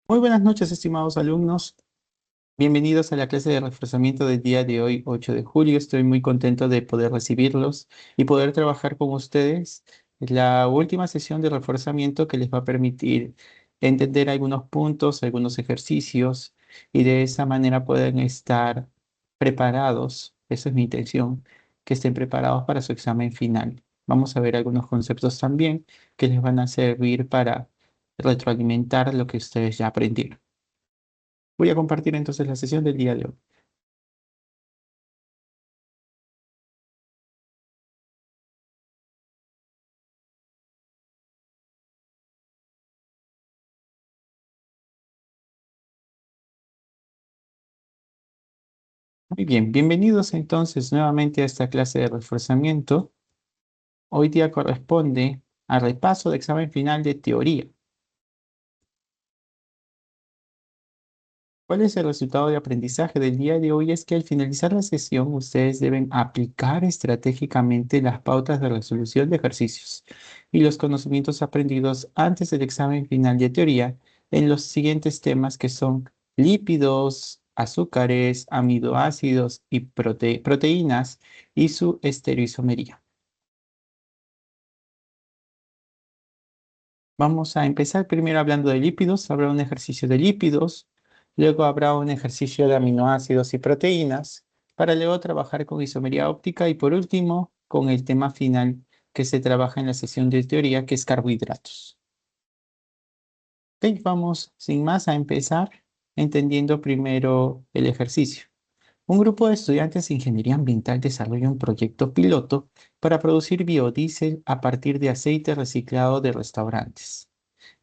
Muy buenas noches, estimados alumnos. Bienvenidos a la clase de reforzamiento del día de hoy, 8 de julio. Estoy muy contento de poder recibirlos y poder trabajar con ustedes. Es la última sesión de reforzamiento que les va a permitir entender algunos puntos, algunos ejercicios y de esa manera pueden estar preparados. Esa es mi intención, que estén preparados para su examen final. Vamos a ver algunos conceptos también que les van a servir para retroalimentar lo que ustedes ya aprendieron. Voy a compartir entonces la sesión del día de hoy. Muy bien, bienvenidos entonces nuevamente a esta clase de reforzamiento. Hoy día corresponde al repaso de examen final de teoría. ¿Cuál es el resultado de aprendizaje del día de hoy? Es que al finalizar la sesión ustedes deben aplicar estratégicamente las pautas de resolución de ejercicios y los conocimientos aprendidos antes del examen final de teoría en los siguientes temas que son lípidos, azúcares, aminoácidos y proteínas y su estereoisomería. Vamos a empezar primero hablando de lípidos. Habrá un ejercicio de lípidos, luego habrá un ejercicio de aminoácidos y proteínas, para luego trabajar con isomería óptica y por último con el tema final que se trabaja en la sesión de teoría, que es carbohidratos. Ok, vamos sin más a empezar entendiendo primero el ejercicio. Un grupo de estudiantes de ingeniería ambiental desarrolla un proyecto piloto para producir biodiesel a partir de aceite reciclado de restaurantes.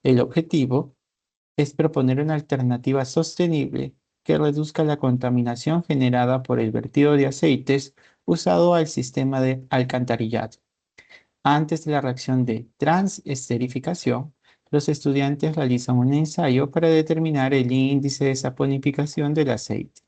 El objetivo es proponer una alternativa sostenible que reduzca la contaminación generada por el vertido de aceites usado al sistema de alcantarillado. Antes de la reacción de transesterificación, los estudiantes realizan un ensayo para determinar el índice de saponificación del aceite.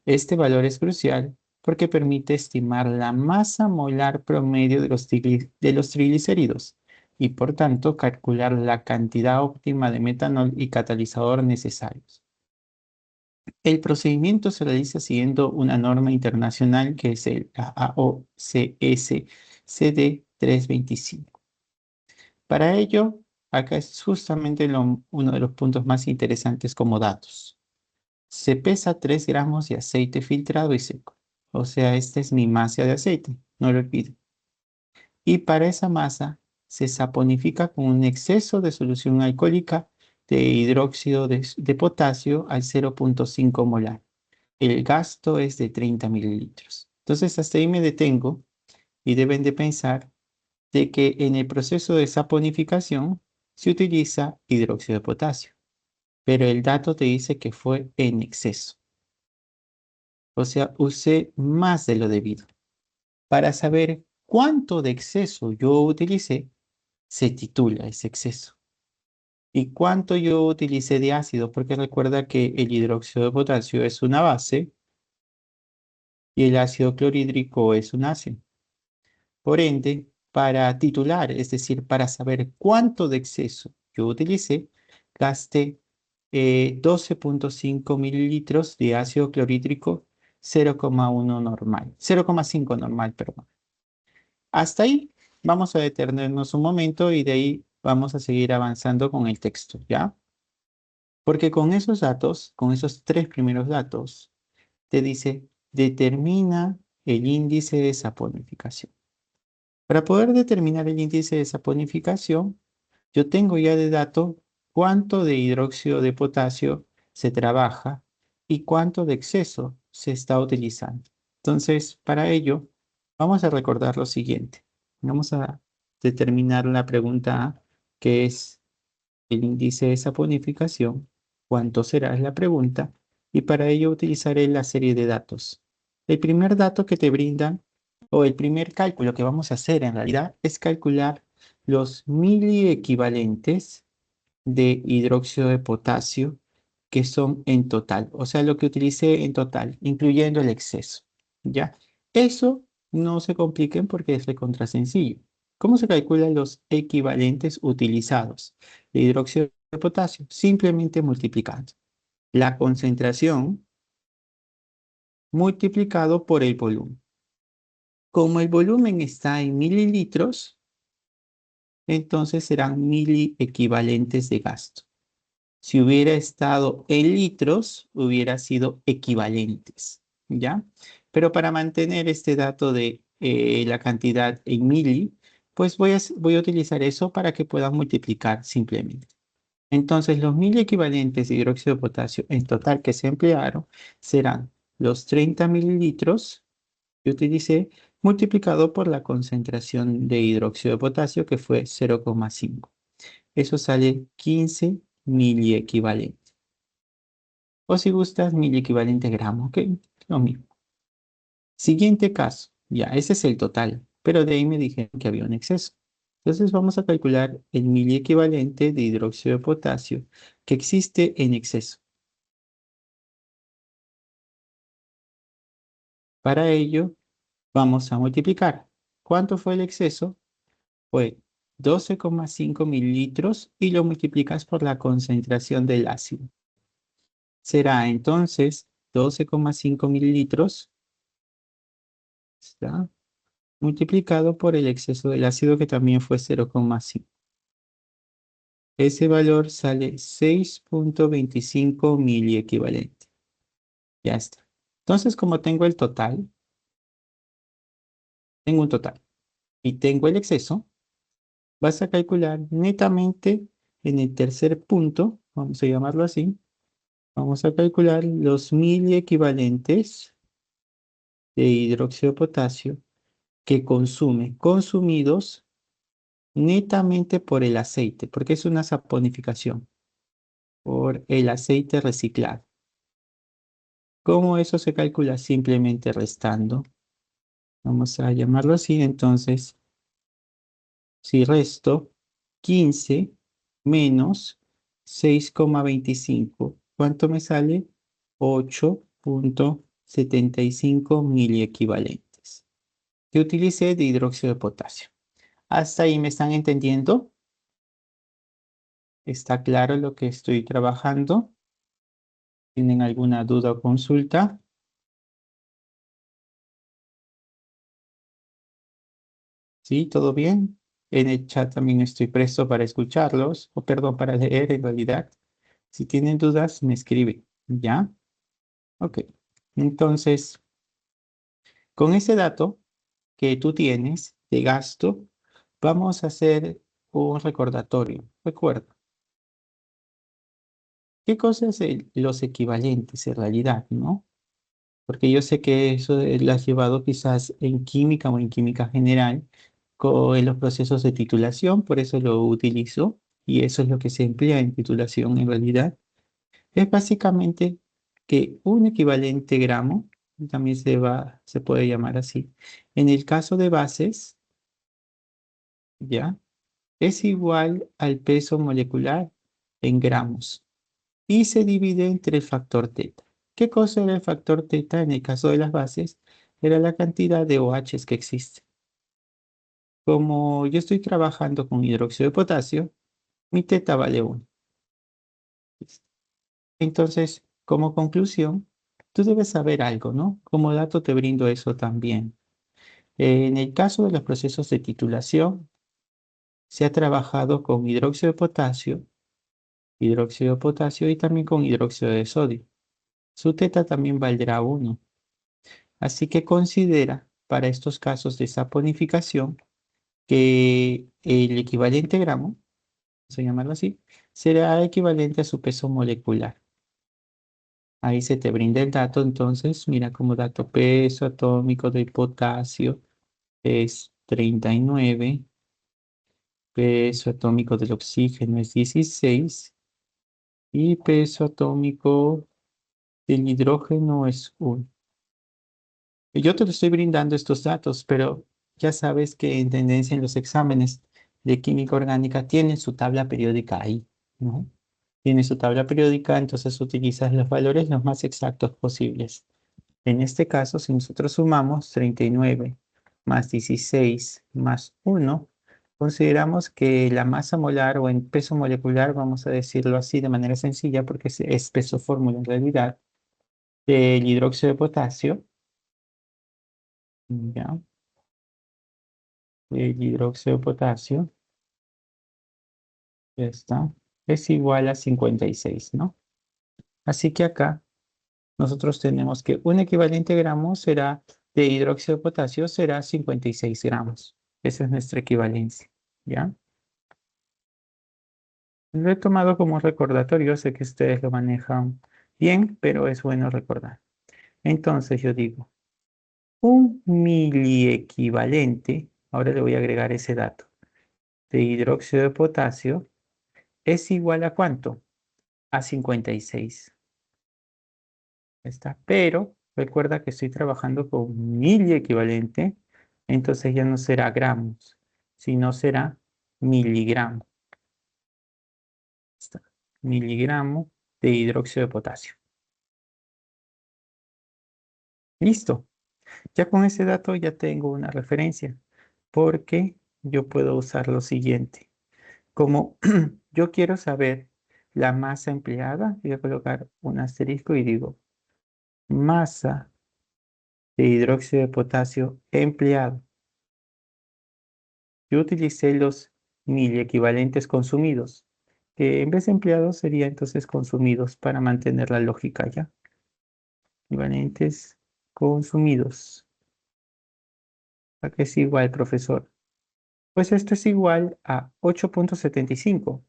Este valor es crucial porque permite estimar la masa molar promedio de los triglicéridos y por tanto calcular la cantidad óptima de metanol y catalizador necesarios. El procedimiento se realiza siguiendo una norma internacional que es el AOCS CD 325. Para ello, acá es justamente uno de los puntos más interesantes como datos. Se pesa 3 gramos de aceite filtrado y seco. O sea, esta es mi masa de aceite, no lo olviden. Y para esa masa se saponifica con un exceso de solución alcohólica de hidróxido de potasio al 0,5 molar. El gasto es de 30 mililitros. Entonces, hasta ahí me detengo y deben de pensar de que en el proceso de saponificación se utiliza hidróxido de potasio, pero el dato te dice que fue en exceso. O sea, usé más de lo debido. Para saber cuánto de exceso yo utilicé, se titula ese exceso. ¿Y cuánto yo utilicé de ácido? Porque recuerda que el hidróxido de potasio es una base y el ácido clorhídrico es un ácido. Por ende, para titular, es decir, para saber cuánto de exceso yo utilicé, gasté 12,5 mililitros de ácido clorhídrico 0,1 normal, 0,5 normal, perdón. Hasta ahí vamos a detenernos un momento y de ahí vamos a seguir avanzando con el texto, ¿ya? Porque con esos datos, con esos tres primeros datos, te dice, determina el índice de saponificación. Para poder determinar el índice de saponificación, yo tengo ya de dato cuánto de hidróxido de potasio se trabaja y cuánto de exceso se está utilizando. Entonces, para ello, vamos a recordar lo siguiente. Vamos a determinar la pregunta A, que es el índice de saponificación. ¿Cuánto será? Es la pregunta. Y para ello utilizaré la serie de datos. El primer dato que te brindan, o el primer cálculo que vamos a hacer en realidad, es calcular los miliequivalentes de hidróxido de potasio que son en total, o sea, lo que utilicé en total, incluyendo el exceso, ¿ya? Eso no se compliquen porque es recontra sencillo. ¿Cómo se calculan los equivalentes utilizados de hidróxido de potasio, simplemente multiplicando la concentración multiplicado por el volumen. Como el volumen está en mililitros, entonces serán miliequivalentes de gasto. Si hubiera estado en litros, hubiera sido equivalentes, ¿ya? Pero para mantener este dato de la cantidad en mili, pues voy a utilizar eso para que puedan multiplicar simplemente. Entonces, los miliequivalentes de hidróxido de potasio en total que se emplearon serán los 30 mililitros que utilicé multiplicado por la concentración de hidróxido de potasio que fue 0,5. Eso sale 15 miliequivalentes. O si gustas, miliequivalente gramo, ¿ok? Lo mismo. Siguiente caso. Ya, ese es el total. Pero de ahí me dijeron que había un exceso. Entonces vamos a calcular el miliequivalente de hidróxido de potasio que existe en exceso. Para ello, vamos a multiplicar. ¿Cuánto fue el exceso? Fue 12,5 mililitros y lo multiplicas por la concentración del ácido. Será entonces 12,5 mililitros, ¿está? Multiplicado por el exceso del ácido que también fue 0,5. Ese valor sale 6,25 miliequivalente. Ya está. Entonces, como tengo el total, tengo un total y tengo el exceso, vas a calcular netamente en el tercer punto, vamos a llamarlo así, vamos a calcular los miliequivalentes de hidróxido de potasio que consume, consumidos netamente por el aceite, porque es una saponificación, por el aceite reciclado. ¿Cómo eso se calcula? Simplemente restando. Vamos a llamarlo así. Entonces, si resto 15 menos 6,25, ¿cuánto me sale? 8,75 miliequivalentes que utilicé de hidróxido de potasio. ¿Hasta ahí me están entendiendo? ¿Está claro lo que estoy trabajando? ¿Tienen alguna duda o consulta? ¿Sí? ¿Todo bien? En el chat también estoy presto para escucharlos, o perdón, para leer en realidad. Si tienen dudas, me escriben. ¿Ya? Ok. Entonces, con ese dato que tú tienes de gasto, vamos a hacer un recordatorio. Recuerda, ¿qué cosas son los equivalentes en realidad, no? Porque yo sé que eso lo has llevado quizás en química o en química general en los procesos de titulación, por eso lo utilizo y eso es lo que se emplea en titulación en realidad. Es básicamente que un equivalente gramo, también se puede llamar así, en el caso de bases, ¿ya? Es igual al peso molecular en gramos y se divide entre el factor teta. ¿Qué cosa era el factor teta en el caso de las bases? Era la cantidad de OHs que existe. Como yo estoy trabajando con hidróxido de potasio, mi teta vale 1. Entonces, como conclusión, tú debes saber algo, ¿no? Como dato te brindo eso también. En el caso de los procesos de titulación, se ha trabajado con hidróxido de potasio y también con hidróxido de sodio. Su teta también valdrá 1. Así que considera para estos casos de saponificación que el equivalente gramo, vamos a llamarlo así, será equivalente a su peso molecular. Ahí se te brinda el dato, entonces mira como dato peso atómico del potasio es 39, peso atómico del oxígeno es 16 y peso atómico del hidrógeno es 1. Yo te lo estoy brindando estos datos, pero ya sabes que en tendencia en los exámenes de química orgánica tienen su tabla periódica ahí, ¿no? Tiene su tabla periódica, entonces utilizas los valores los más exactos posibles. En este caso, si nosotros sumamos 39 más 16 más 1, Consideramos que la masa molar o en peso molecular, vamos a decirlo así de manera sencilla, porque es peso fórmula en realidad, del hidróxido de potasio, ¿ya? El hidróxido de potasio, ya está, es igual a 56, ¿no? Así que acá nosotros tenemos que un equivalente gramo será de hidróxido de potasio será 56 gramos. Esa es nuestra equivalencia, ¿ya? Lo he tomado como recordatorio, sé que ustedes lo manejan bien, pero es bueno recordar. Entonces yo digo, un miliequivalente, ahora le voy a agregar ese dato, de hidróxido de potasio es igual a ¿cuánto? A 56. Está. Pero recuerda que estoy trabajando con miliequivalente, entonces ya no será gramos, sino será miligramo. Está. Miligramo de hidróxido de potasio. Listo. Ya con ese dato ya tengo una referencia, porque yo puedo usar lo siguiente. Como yo quiero saber la masa empleada, voy a colocar un asterisco y digo masa de hidróxido de potasio empleado. Yo utilicé los mil equivalentes consumidos, que en vez de empleados sería entonces consumidos para mantener la lógica ya. Equivalentes consumidos. ¿A qué es igual, profesor? Pues esto es igual a 8.75.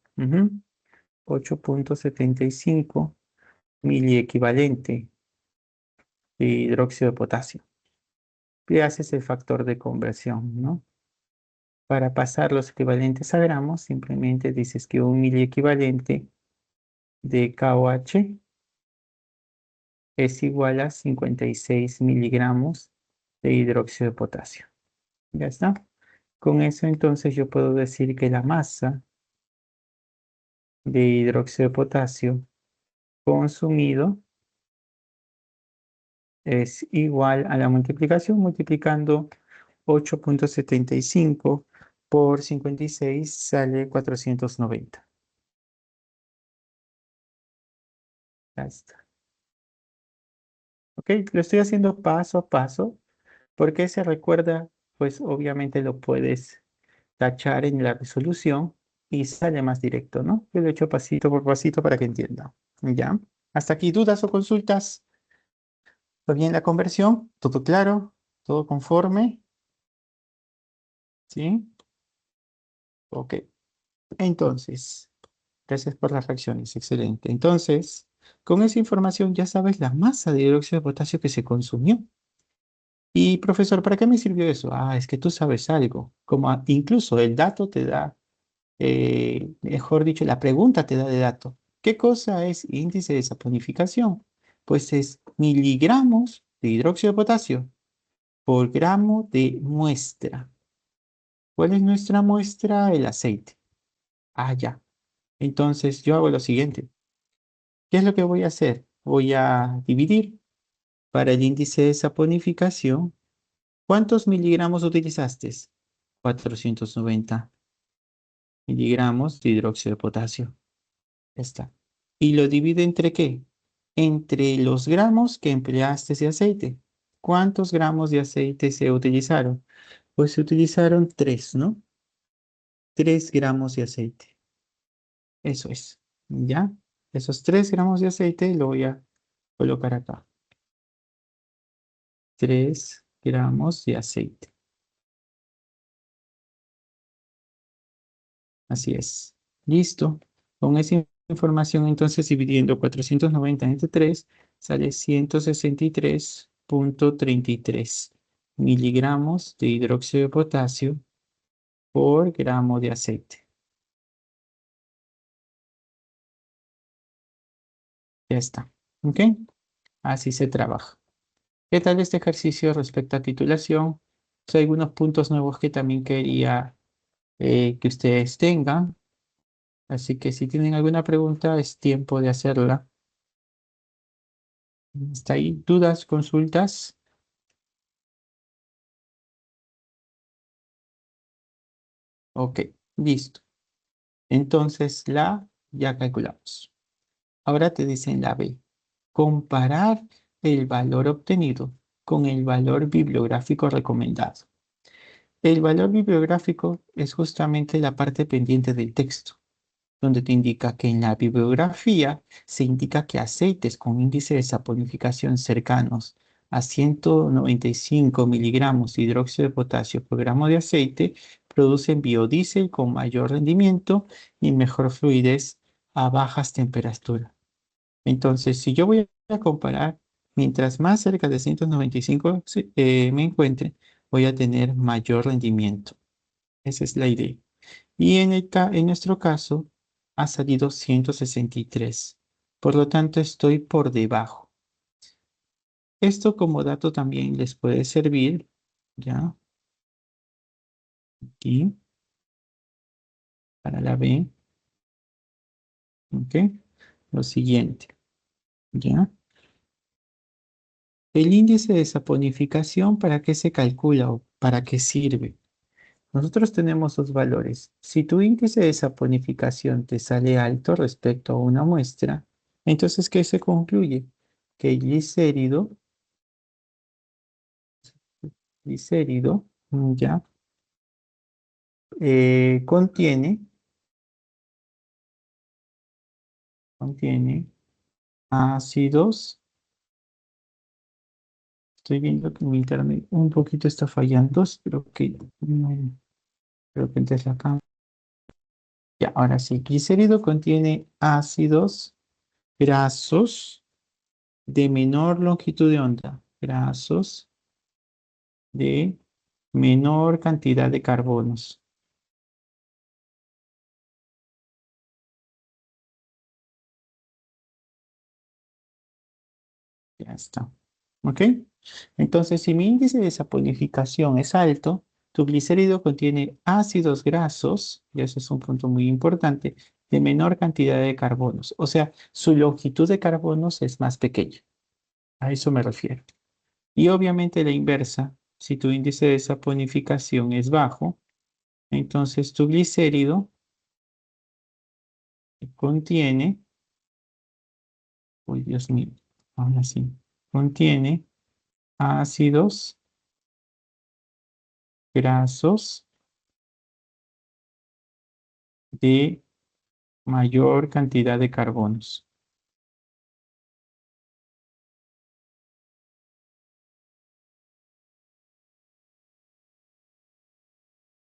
8.75 miliequivalente de hidróxido de potasio. Y haces el factor de conversión, ¿no? Para pasar los equivalentes a gramos, simplemente dices que un miliequivalente de KOH es igual a 56 miligramos de hidróxido de potasio. Ya está. Con eso entonces yo puedo decir que la masa de hidróxido de potasio consumido es igual a la multiplicación, multiplicando 8.75 por 56 sale 490. Ya está. Ok, lo estoy haciendo paso a paso, porque se recuerda, pues obviamente lo puedes tachar en la resolución y sale más directo, ¿no? Yo lo he hecho pasito por pasito para que entienda. ¿Ya? ¿Hasta aquí dudas o consultas? ¿Todo bien la conversión? ¿Todo claro? ¿Todo conforme? ¿Sí? Ok. Entonces, gracias por las reacciones. Excelente. Entonces, con esa información ya sabes la masa de hidróxido de potasio que se consumió. Y profesor, ¿para qué me sirvió eso? Ah, es que tú sabes algo. Como incluso el dato te da, mejor dicho, la pregunta te da de dato. ¿Qué cosa es índice de saponificación? Pues es miligramos de hidróxido de potasio por gramo de muestra. ¿Cuál es nuestra muestra? El aceite. Ah, ya. Entonces yo hago lo siguiente. ¿Qué es lo que voy a hacer? Voy a dividir para el índice de saponificación. ¿Cuántos miligramos utilizaste? 490 miligramos de hidróxido de potasio. Ya está. ¿Y lo divide entre qué? Entre los gramos que empleaste de aceite. ¿Cuántos gramos de aceite se utilizaron? Pues se utilizaron 3, ¿no? 3 gramos de aceite. Eso es. ¿Ya? Esos 3 gramos de aceite lo voy a colocar acá. 3 gramos de aceite. Así es. Listo. Con esa información, entonces, dividiendo 490 entre 3, sale 163.33 miligramos de hidróxido de potasio por gramo de aceite. Ya está. ¿Ok? Así se trabaja. ¿Qué tal este ejercicio respecto a titulación? Hay algunos puntos nuevos que también quería que ustedes tengan. Así que si tienen alguna pregunta, es tiempo de hacerla. ¿Está ahí? ¿Dudas, consultas? Ok, listo. Entonces la A ya calculamos. Ahora te dicen la B. Comparar el valor obtenido con el valor bibliográfico recomendado. El valor bibliográfico es justamente la parte pendiente del texto, donde te indica que en la bibliografía se indica que aceites con índice de saponificación cercanos a 195 miligramos de hidróxido de potasio por gramo de aceite producen biodiesel con mayor rendimiento y mejor fluidez a bajas temperaturas. Entonces, si yo voy a comparar, mientras más cerca de 195 me encuentre, voy a tener mayor rendimiento. Esa es la idea. Y en nuestro caso ha salido 163. Por lo tanto, estoy por debajo. Esto como dato también les puede servir, ¿ya? Aquí, para la B, ¿ok? Lo siguiente, ¿ya? El índice de saponificación, ¿para qué se calcula o para qué sirve? Nosotros tenemos dos valores. Si tu índice de saponificación te sale alto respecto a una muestra, entonces, ¿qué se concluye? Que el glicérido, ya, contiene ácidos. Estoy viendo que mi internet un poquito está fallando, creo que antes la cámara. Ya, ahora sí, glicérido contiene ácidos grasos de menor longitud de onda, grasos de menor cantidad de carbonos. Ya está. ¿Ok? Entonces, si mi índice de saponificación es alto, tu glicérido contiene ácidos grasos, y eso es un punto muy importante, de menor cantidad de carbonos. O sea, su longitud de carbonos es más pequeña. A eso me refiero. Y obviamente la inversa, si tu índice de saponificación es bajo, entonces tu glicérido contiene, uy, Dios mío, ahora sí, contiene ácidos grasos de mayor cantidad de carbonos.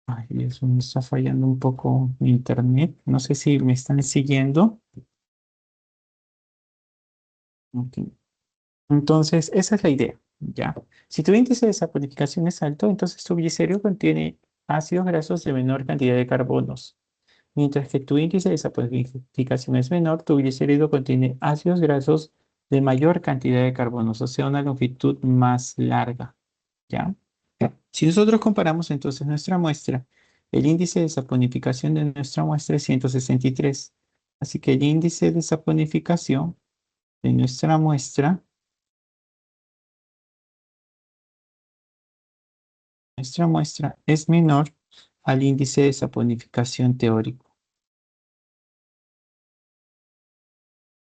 Ay, eso me está fallando un poco mi internet. No sé si me están siguiendo. Ok. Entonces, esa es la idea, ¿ya? Si tu índice de saponificación es alto, entonces tu glicerio contiene ácidos grasos de menor cantidad de carbonos. Mientras que tu índice de saponificación es menor, tu glicérido contiene ácidos grasos de mayor cantidad de carbonos, o sea, una longitud más larga, ¿ya? Si nosotros comparamos entonces nuestra muestra, el índice de saponificación de nuestra muestra es 163. Así que el índice de saponificación de nuestra muestra es menor al índice de saponificación teórico.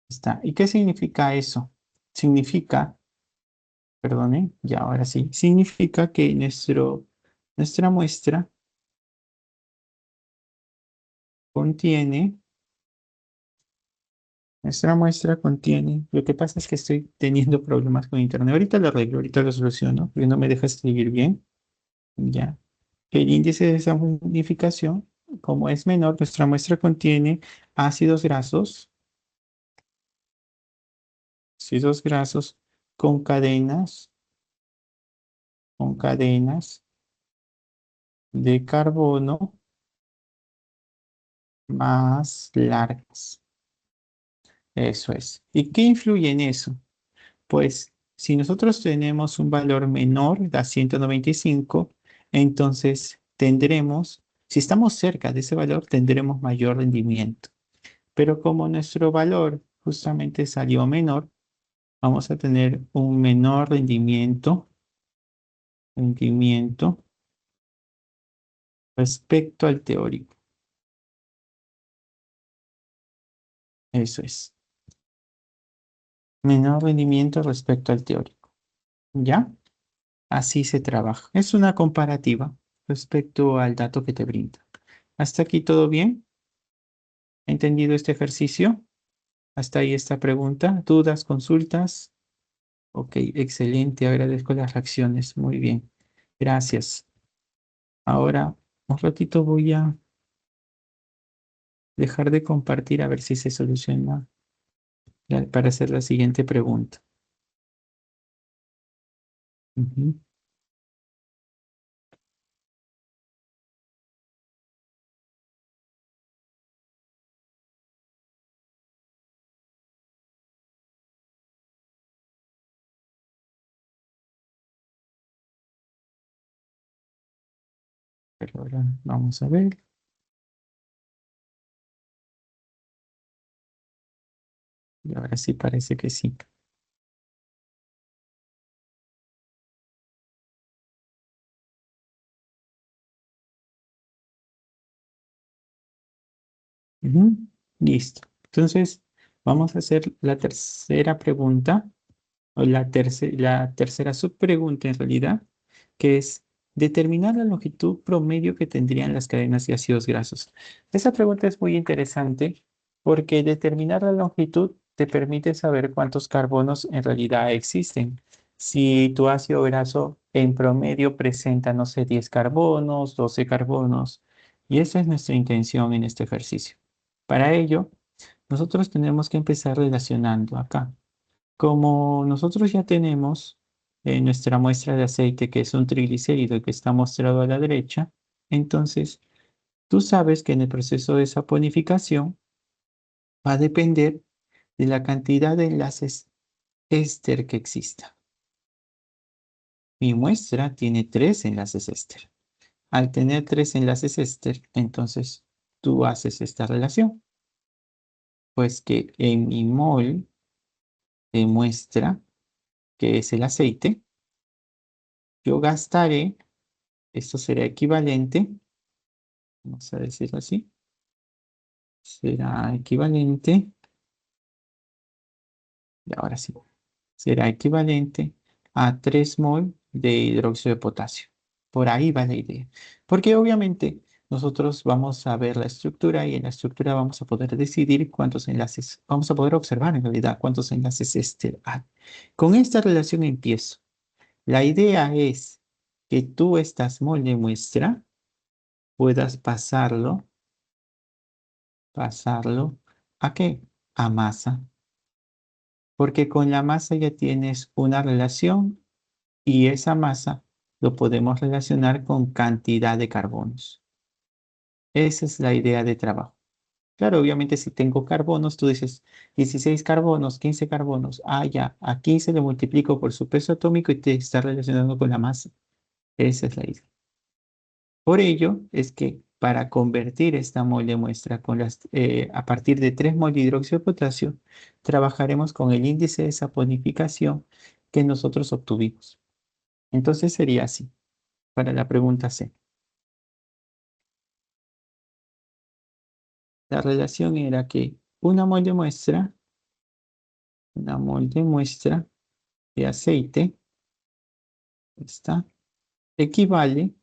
Está. ¿Y qué significa eso? Significa, perdone, ya ahora sí, significa que nuestra muestra contiene lo que pasa es que estoy teniendo problemas con internet. Ahorita lo arreglo, ahorita lo soluciono, porque no me deja escribir bien. Ya. El índice de saponificación, como es menor, nuestra muestra contiene ácidos grasos, ácidos grasos con cadenas de carbono más largas. Eso es. ¿Y qué influye en eso? Pues si nosotros tenemos un valor menor a 195, entonces si estamos cerca de ese valor, tendremos mayor rendimiento. Pero como nuestro valor justamente salió menor, vamos a tener un menor rendimiento respecto al teórico. Eso es. Menor rendimiento respecto al teórico. ¿Ya? Así se trabaja. Es una comparativa respecto al dato que te brinda. ¿Hasta aquí todo bien? ¿Entendido este ejercicio? Hasta ahí esta pregunta. ¿Dudas, consultas? Ok, excelente. Agradezco las reacciones. Muy bien. Gracias. Ahora, un ratito voy a dejar de compartir a ver si se soluciona para hacer la siguiente pregunta. Ujú. Pero ahora vamos a ver. Y ahora sí parece que sí. Ujú. Listo. Entonces, vamos a hacer la tercera pregunta, o la tercera subpregunta en realidad, que es determinar la longitud promedio que tendrían las cadenas de ácidos grasos. Esa pregunta es muy interesante porque determinar la longitud te permite saber cuántos carbonos en realidad existen. Si tu ácido graso en promedio presenta, no sé, 10 carbonos, 12 carbonos, y esa es nuestra intención en este ejercicio. Para ello, nosotros tenemos que empezar relacionando acá. Como nosotros ya tenemos nuestra muestra de aceite, que es un triglicérido que está mostrado a la derecha, entonces tú sabes que en el proceso de saponificación va a depender de la cantidad de enlaces éster que exista. Mi muestra tiene 3 enlaces éster. Al tener 3 enlaces éster, entonces tú haces esta relación, pues que en mi mol de muestra, que es el aceite, yo gastaré, esto será equivalente, vamos a decirlo así, será equivalente, y ahora sí, será equivalente a 3 mol de hidróxido de potasio. Por ahí va la idea. Porque obviamente nosotros vamos a ver la estructura y en la estructura vamos a poder decidir cuántos enlaces, vamos a poder observar en realidad cuántos enlaces hay. Con esta relación empiezo. La idea es que tú estas mol de muestra puedas pasarlo, ¿a qué? A masa. Porque con la masa ya tienes una relación y esa masa lo podemos relacionar con cantidad de carbonos. Esa es la idea de trabajo. Claro, obviamente si tengo carbonos, tú dices 16 carbonos, 15 carbonos. Ah, ya, a 15 le multiplico por su peso atómico y te está relacionando con la masa. Esa es la idea. Por ello es que para convertir esta mol de muestra a partir de 3 mol de hidróxido de potasio, trabajaremos con el índice de saponificación que nosotros obtuvimos. Entonces sería así, para la pregunta C. La relación era que una mol de muestra de aceite, está, equivale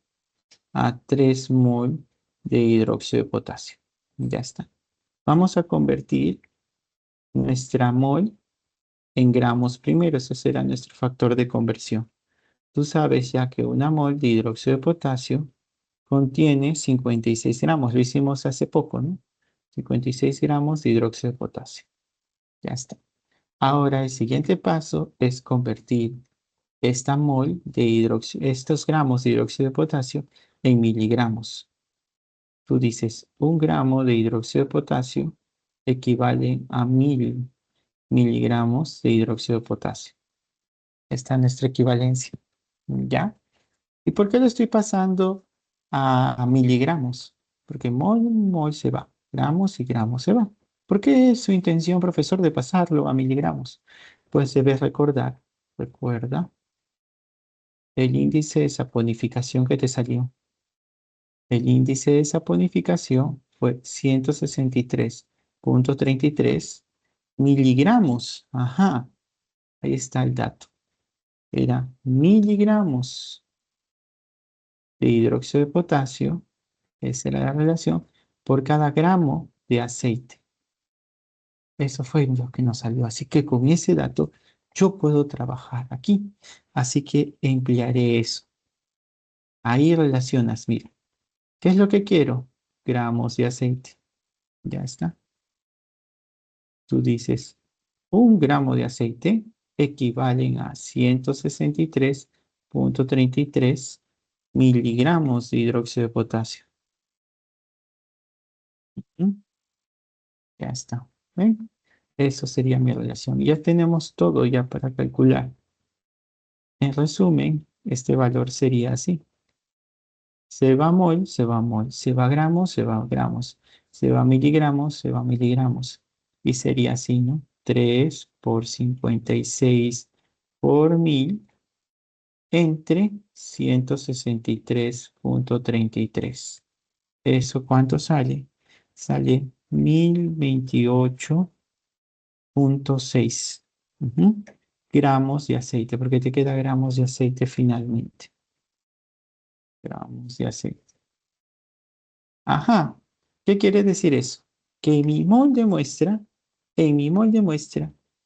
a 3 mol de hidróxido de potasio. Ya está. Vamos a convertir nuestra mol en gramos primero. Ese será nuestro factor de conversión. Tú sabes ya que una mol de hidróxido de potasio contiene 56 gramos. Lo hicimos hace poco, ¿no? 56 gramos de hidróxido de potasio. Ya está. Ahora el siguiente paso es convertir estos gramos de hidróxido de potasio en miligramos. Tú dices, 1 gramo de hidróxido de potasio equivale a 1000 miligramos de hidróxido de potasio. Esta es nuestra equivalencia. ¿Ya? ¿Y por qué lo estoy pasando a miligramos? Porque mol se va, gramos y gramos se va. ¿Por qué es su intención, profesor, de pasarlo a miligramos? Pues debes recuerda el índice de saponificación que te salió. El índice de saponificación fue 163,33 miligramos. Ajá, ahí está el dato. Era miligramos de hidróxido de potasio, esa era la relación, por cada gramo de aceite. Eso fue lo que nos salió. Así que con ese dato yo puedo trabajar aquí. Así que emplearé eso. Ahí relacionas, mira. ¿Qué es lo que quiero? Gramos de aceite. Ya está. Tú dices, 1 gramo de aceite equivalen a 163,33 miligramos de hidróxido de potasio. ¿Mm? Ya está. ¿Ven? Eso sería mi relación. Ya tenemos todo ya para calcular. En resumen, este valor sería así. Se va mol, se va mol. Se va gramos, se va gramos. Se va miligramos, se va miligramos. Y sería así, ¿no? 3 por 56 por 1000 entre 163,33. ¿Eso cuánto sale? Sale 1028,6 gramos de aceite, porque te queda gramos de aceite finalmente. Gramos de aceite. Ajá. ¿Qué quiere decir eso? Que en mi molde muestra,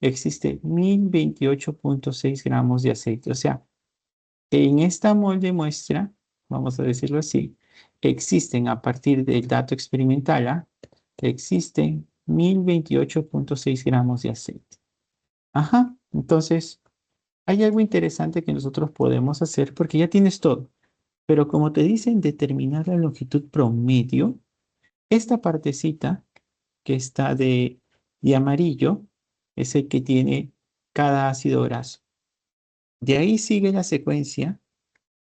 existe 1028,6 gramos de aceite. O sea, en esta molde muestra, vamos a decirlo así, existen a partir del dato experimental, existen 1028,6 gramos de aceite. Ajá. Entonces, hay algo interesante que nosotros podemos hacer porque ya tienes todo. Pero como te dicen determinar la longitud promedio, esta partecita que está de amarillo es el que tiene cada ácido graso. De ahí sigue la secuencia.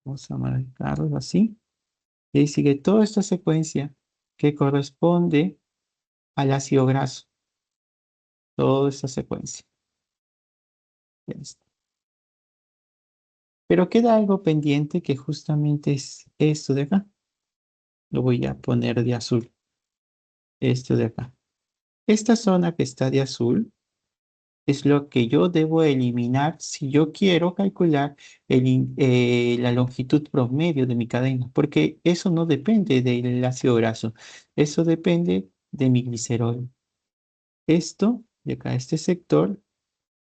Vamos a marcarlo así. Y ahí sigue toda esta secuencia que corresponde al ácido graso. Toda esta secuencia. Ya está. Pero queda algo pendiente que justamente es esto de acá. Lo voy a poner de azul. Esto de acá. Esta zona que está de azul es lo que yo debo eliminar si yo quiero calcular la longitud promedio de mi cadena, porque eso no depende del ácido graso, eso depende de mi glicerol. Esto, de acá, este sector,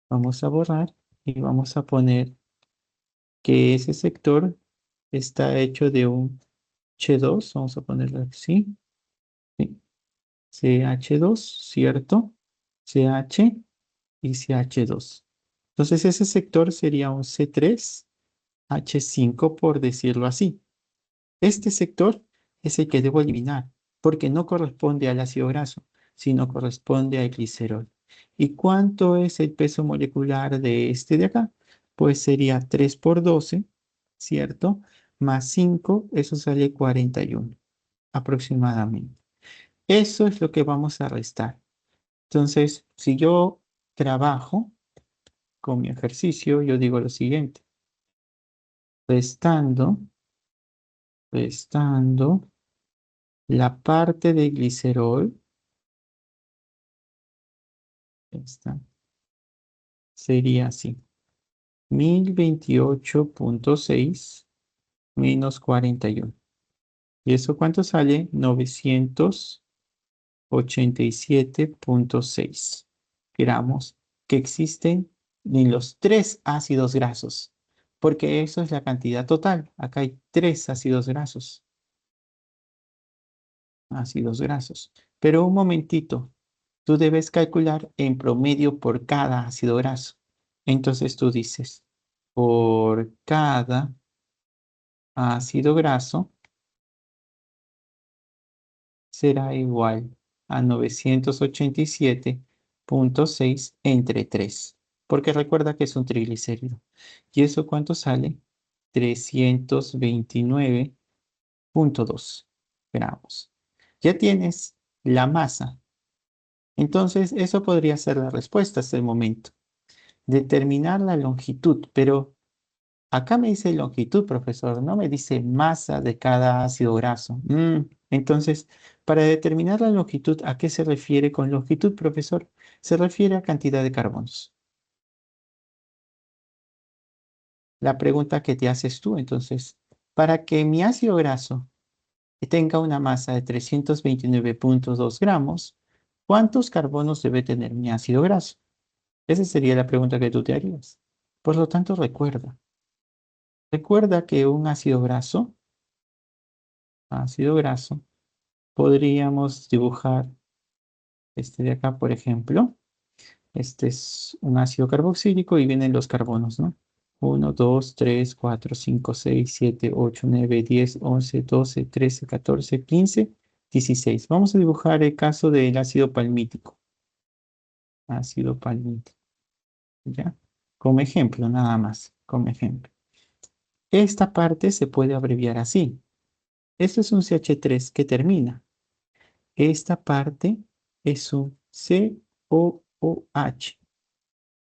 vamos a borrar y vamos a poner que ese sector está hecho de un H2, vamos a ponerlo así, sí, CH2, ¿cierto? CH y CH2. Entonces ese sector sería un C3H5 por decirlo así. Este sector es el que debo eliminar porque no corresponde al ácido graso, sino corresponde al glicerol. ¿Y cuánto es el peso molecular de este de acá? Pues sería 3 por 12, ¿cierto? Más 5, eso sale 41 aproximadamente. Eso es lo que vamos a restar. Entonces, si yo trabajo con mi ejercicio, yo digo lo siguiente. Restando la parte de glicerol, esta, sería así, 1028,6 menos 41. ¿Y eso cuánto sale? 987,6 gramos que existen en los 3 ácidos grasos, porque eso es la cantidad total. Acá hay 3 ácidos grasos. Pero un momentito, tú debes calcular en promedio por cada ácido graso. Entonces tú dices, por cada ácido graso será igual a 987,6 entre 3. Porque recuerda que es un triglicérido. ¿Y eso cuánto sale? 329,2 gramos. Ya tienes la masa. Entonces, eso podría ser la respuesta hasta el momento. Determinar la longitud, pero Acá me dice longitud, profesor, no me dice masa de cada ácido graso. Entonces, para determinar la longitud, ¿a qué se refiere con longitud, profesor? Se refiere a cantidad de carbonos. La pregunta que te haces tú, entonces, para que mi ácido graso tenga una masa de 329,2 gramos, ¿cuántos carbonos debe tener mi ácido graso? Esa sería la pregunta que tú te harías. Por lo tanto, recuerda que un ácido graso, podríamos dibujar este de acá, por ejemplo. Este es un ácido carboxílico y vienen los carbonos, ¿no? 1, 2, 3, 4, 5, 6, 7, 8, 9, 10, 11, 12, 13, 14, 15, 16. Vamos a dibujar el caso del ácido palmítico. Ácido palmítico, ¿ya? Como ejemplo, nada más, como ejemplo. Esta parte se puede abreviar así. Esto es un CH3 que termina. Esta parte es un COOH.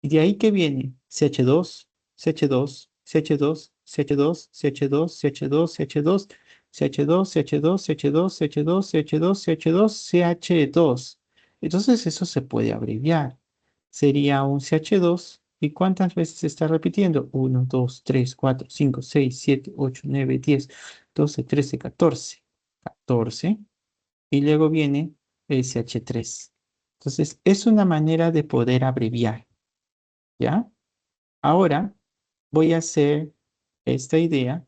¿Y de ahí qué viene? CH2, CH2, CH2, CH2, CH2, CH2, CH2, CH2, CH2, CH2, CH2, CH2, CH2, CH2. Entonces eso se puede abreviar. Sería un CH2. ¿Y cuántas veces se está repitiendo? 1, 2, 3, 4, 5, 6, 7, 8, 9, 10, 12, 13, 14. 14. Y luego viene el CH3. Entonces es una manera de poder abreviar. ¿Ya? Ahora voy a hacer esta idea,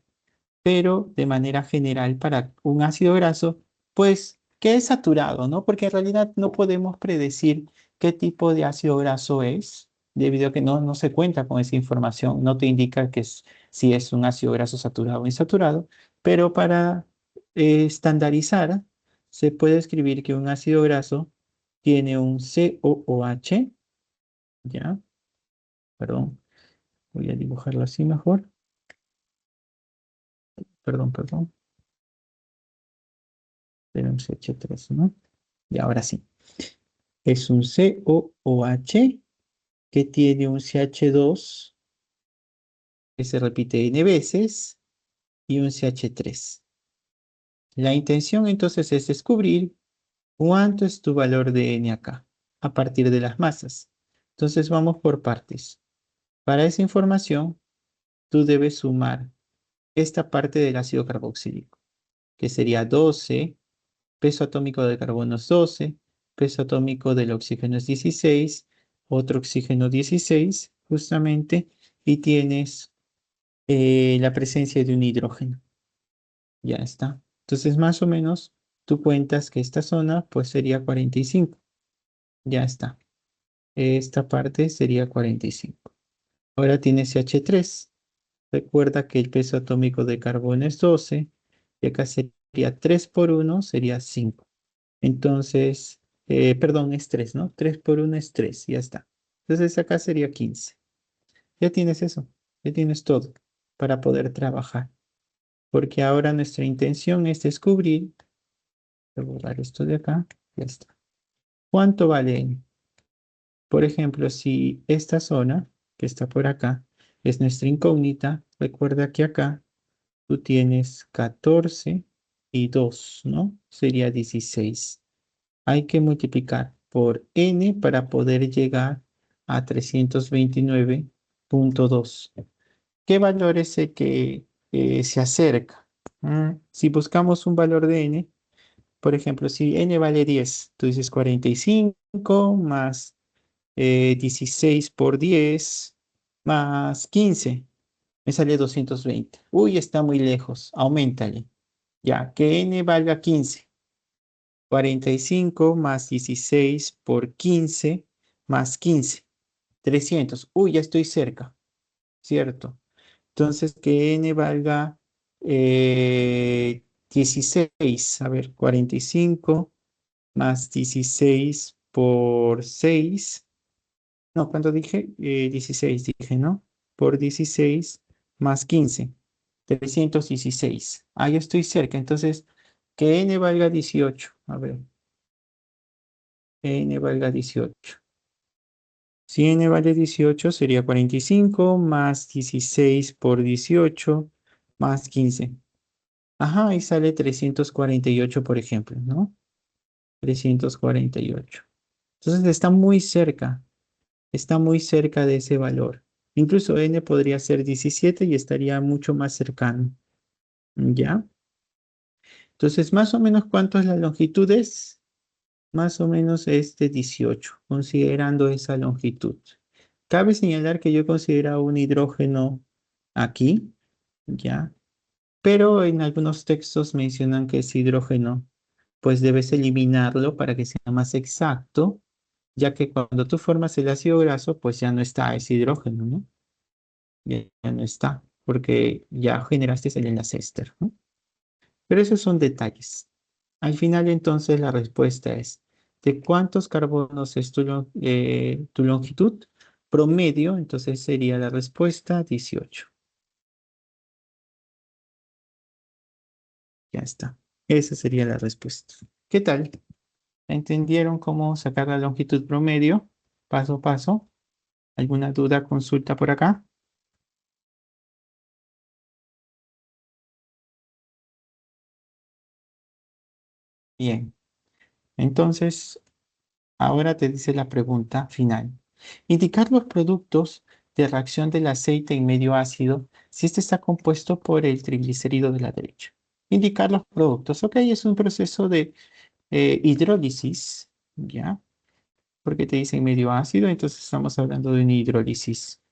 pero de manera general para un ácido graso, pues que es saturado, ¿no? Porque en realidad no podemos predecir qué tipo de ácido graso es, debido a que no se cuenta con esa información, no te indica que si es un ácido graso saturado o insaturado, pero para estandarizar, se puede escribir que un ácido graso tiene un COOH, ¿ya? Perdón. Voy a dibujarlo así mejor. Perdón. Era un CH3, ¿no? Y ahora sí. Es un COOH que tiene un CH2 que se repite n veces y un CH3. La intención entonces es descubrir cuánto es tu valor de N acá a partir de las masas. Entonces vamos por partes. Para esa información, tú debes sumar esta parte del ácido carboxílico, que sería 12. Peso atómico del carbono es 12, peso atómico del oxígeno es 16, otro oxígeno 16, justamente, y tienes la presencia de un hidrógeno. Ya está. Entonces, más o menos, tú cuentas que esta zona, pues, sería 45. Ya está. Esta parte sería 45. Ahora tienes CH3. Recuerda que el peso atómico de carbono es 12, y acá sería 3 por 1, sería 5. Entonces, perdón, es 3, ¿no? 3 por 1 es 3, ya está. Entonces acá sería 15. Ya tienes eso, ya tienes todo para poder trabajar. Porque ahora nuestra intención es descubrir, voy a borrar esto de acá, ya está. ¿Cuánto vale N? Por ejemplo, si esta zona que está por acá es nuestra incógnita, recuerda que acá tú tienes 14 y 2, ¿no? Sería 16. Hay que multiplicar por n para poder llegar a 329,2. ¿Qué valor es el que se acerca? Si buscamos un valor de n, por ejemplo, si n vale 10, tú dices 45 más 16 por 10 más 15, me sale 220. Uy, está muy lejos, aumentale. Ya, que n valga 15. 45 más 16 por 15 más 15. 300. Uy, ya estoy cerca, ¿cierto? Entonces, que n valga 16. A ver, 45 más 16 por 6. No, ¿cuánto dije? 16 dije, ¿no? Por 16 más 15. 316. Ah, ya estoy cerca. Entonces, que n valga 18. A ver. N valga 18. Si n vale 18, sería 45 más 16 por 18 más 15. Ajá, ahí sale 348, por ejemplo, ¿no? 348. Entonces está muy cerca de ese valor. Incluso n podría ser 17 y estaría mucho más cercano. ¿Ya? Entonces, más o menos, ¿cuánto es la longitud? Es más o menos es de 18, considerando esa longitud. Cabe señalar que yo considero un hidrógeno aquí, ¿ya? Pero en algunos textos mencionan que es hidrógeno, pues debes eliminarlo para que sea más exacto, ya que cuando tú formas el ácido graso, pues ya no está ese hidrógeno, ¿no? Ya no está, porque ya generaste el enlace éster, ¿no? Pero esos son detalles. Al final, entonces, la respuesta es, ¿de cuántos carbonos es tu longitud? Promedio, entonces sería la respuesta 18. Ya está. Esa sería la respuesta. ¿Qué tal? ¿Entendieron cómo sacar la longitud promedio? Paso a paso. ¿Alguna duda, consulta por acá? Bien. Entonces, ahora te dice la pregunta final. Indicar los productos de reacción del aceite en medio ácido si este está compuesto por el triglicérido de la derecha. Indicar los productos. Ok, es un proceso de hidrólisis, ¿ya? Porque te dice en medio ácido, entonces estamos hablando de una hidrólisis.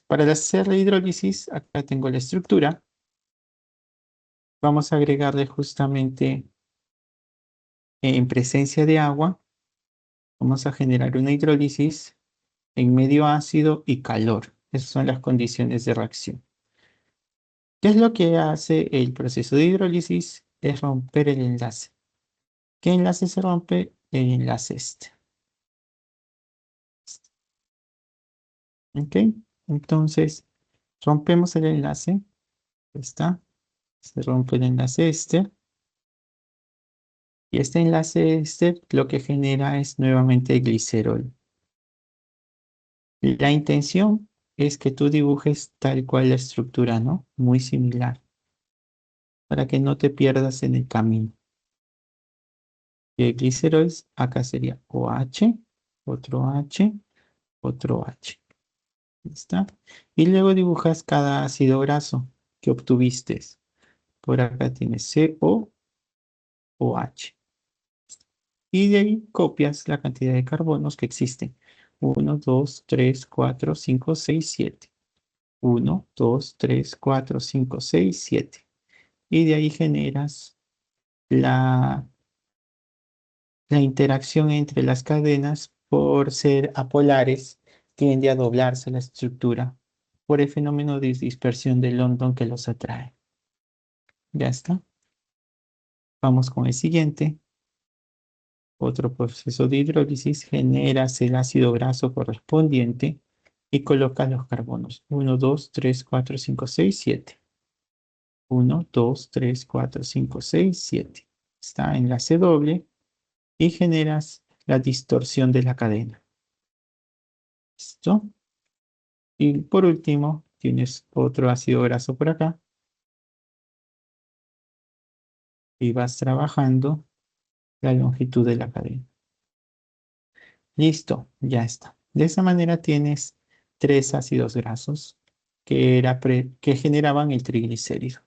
Para hacer la hidrólisis, acá tengo la estructura. Vamos a agregarle justamente en presencia de agua, vamos a generar una hidrólisis en medio ácido y calor. Esas son las condiciones de reacción. ¿Qué es lo que hace el proceso de hidrólisis? Es romper el enlace. ¿Qué enlace se rompe? El enlace este. ¿Ok? Entonces, rompemos el enlace. Está. Se rompe el enlace este. Y este enlace este lo que genera es nuevamente glicerol. La intención es que tú dibujes tal cual la estructura, ¿no? Muy similar, para que no te pierdas en el camino. Y el glicerol acá sería OH, otro H, otro H. ¿Está? Y luego dibujas cada ácido graso que obtuviste. Por acá tienes CO, OH. Y de ahí copias la cantidad de carbonos que existen. 1, 2, 3, 4, 5, 6, 7. 1, 2, 3, 4, 5, 6, 7. Y de ahí generas la, la interacción entre las cadenas por ser apolares, tiende a doblarse la estructura por el fenómeno de dispersión de London que los atrae. Ya está. Vamos con el siguiente. Otro proceso de hidrólisis, generas el ácido graso correspondiente y colocas los carbonos. 1, 2, 3, 4, 5, 6, 7. 1, 2, 3, 4, 5, 6, 7. Está enlace doble y generas la distorsión de la cadena. ¿Listo? Y por último, tienes otro ácido graso por acá y vas trabajando la longitud de la cadena. Listo, ya está. De esa manera tienes tres ácidos grasos que generaban el triglicérido.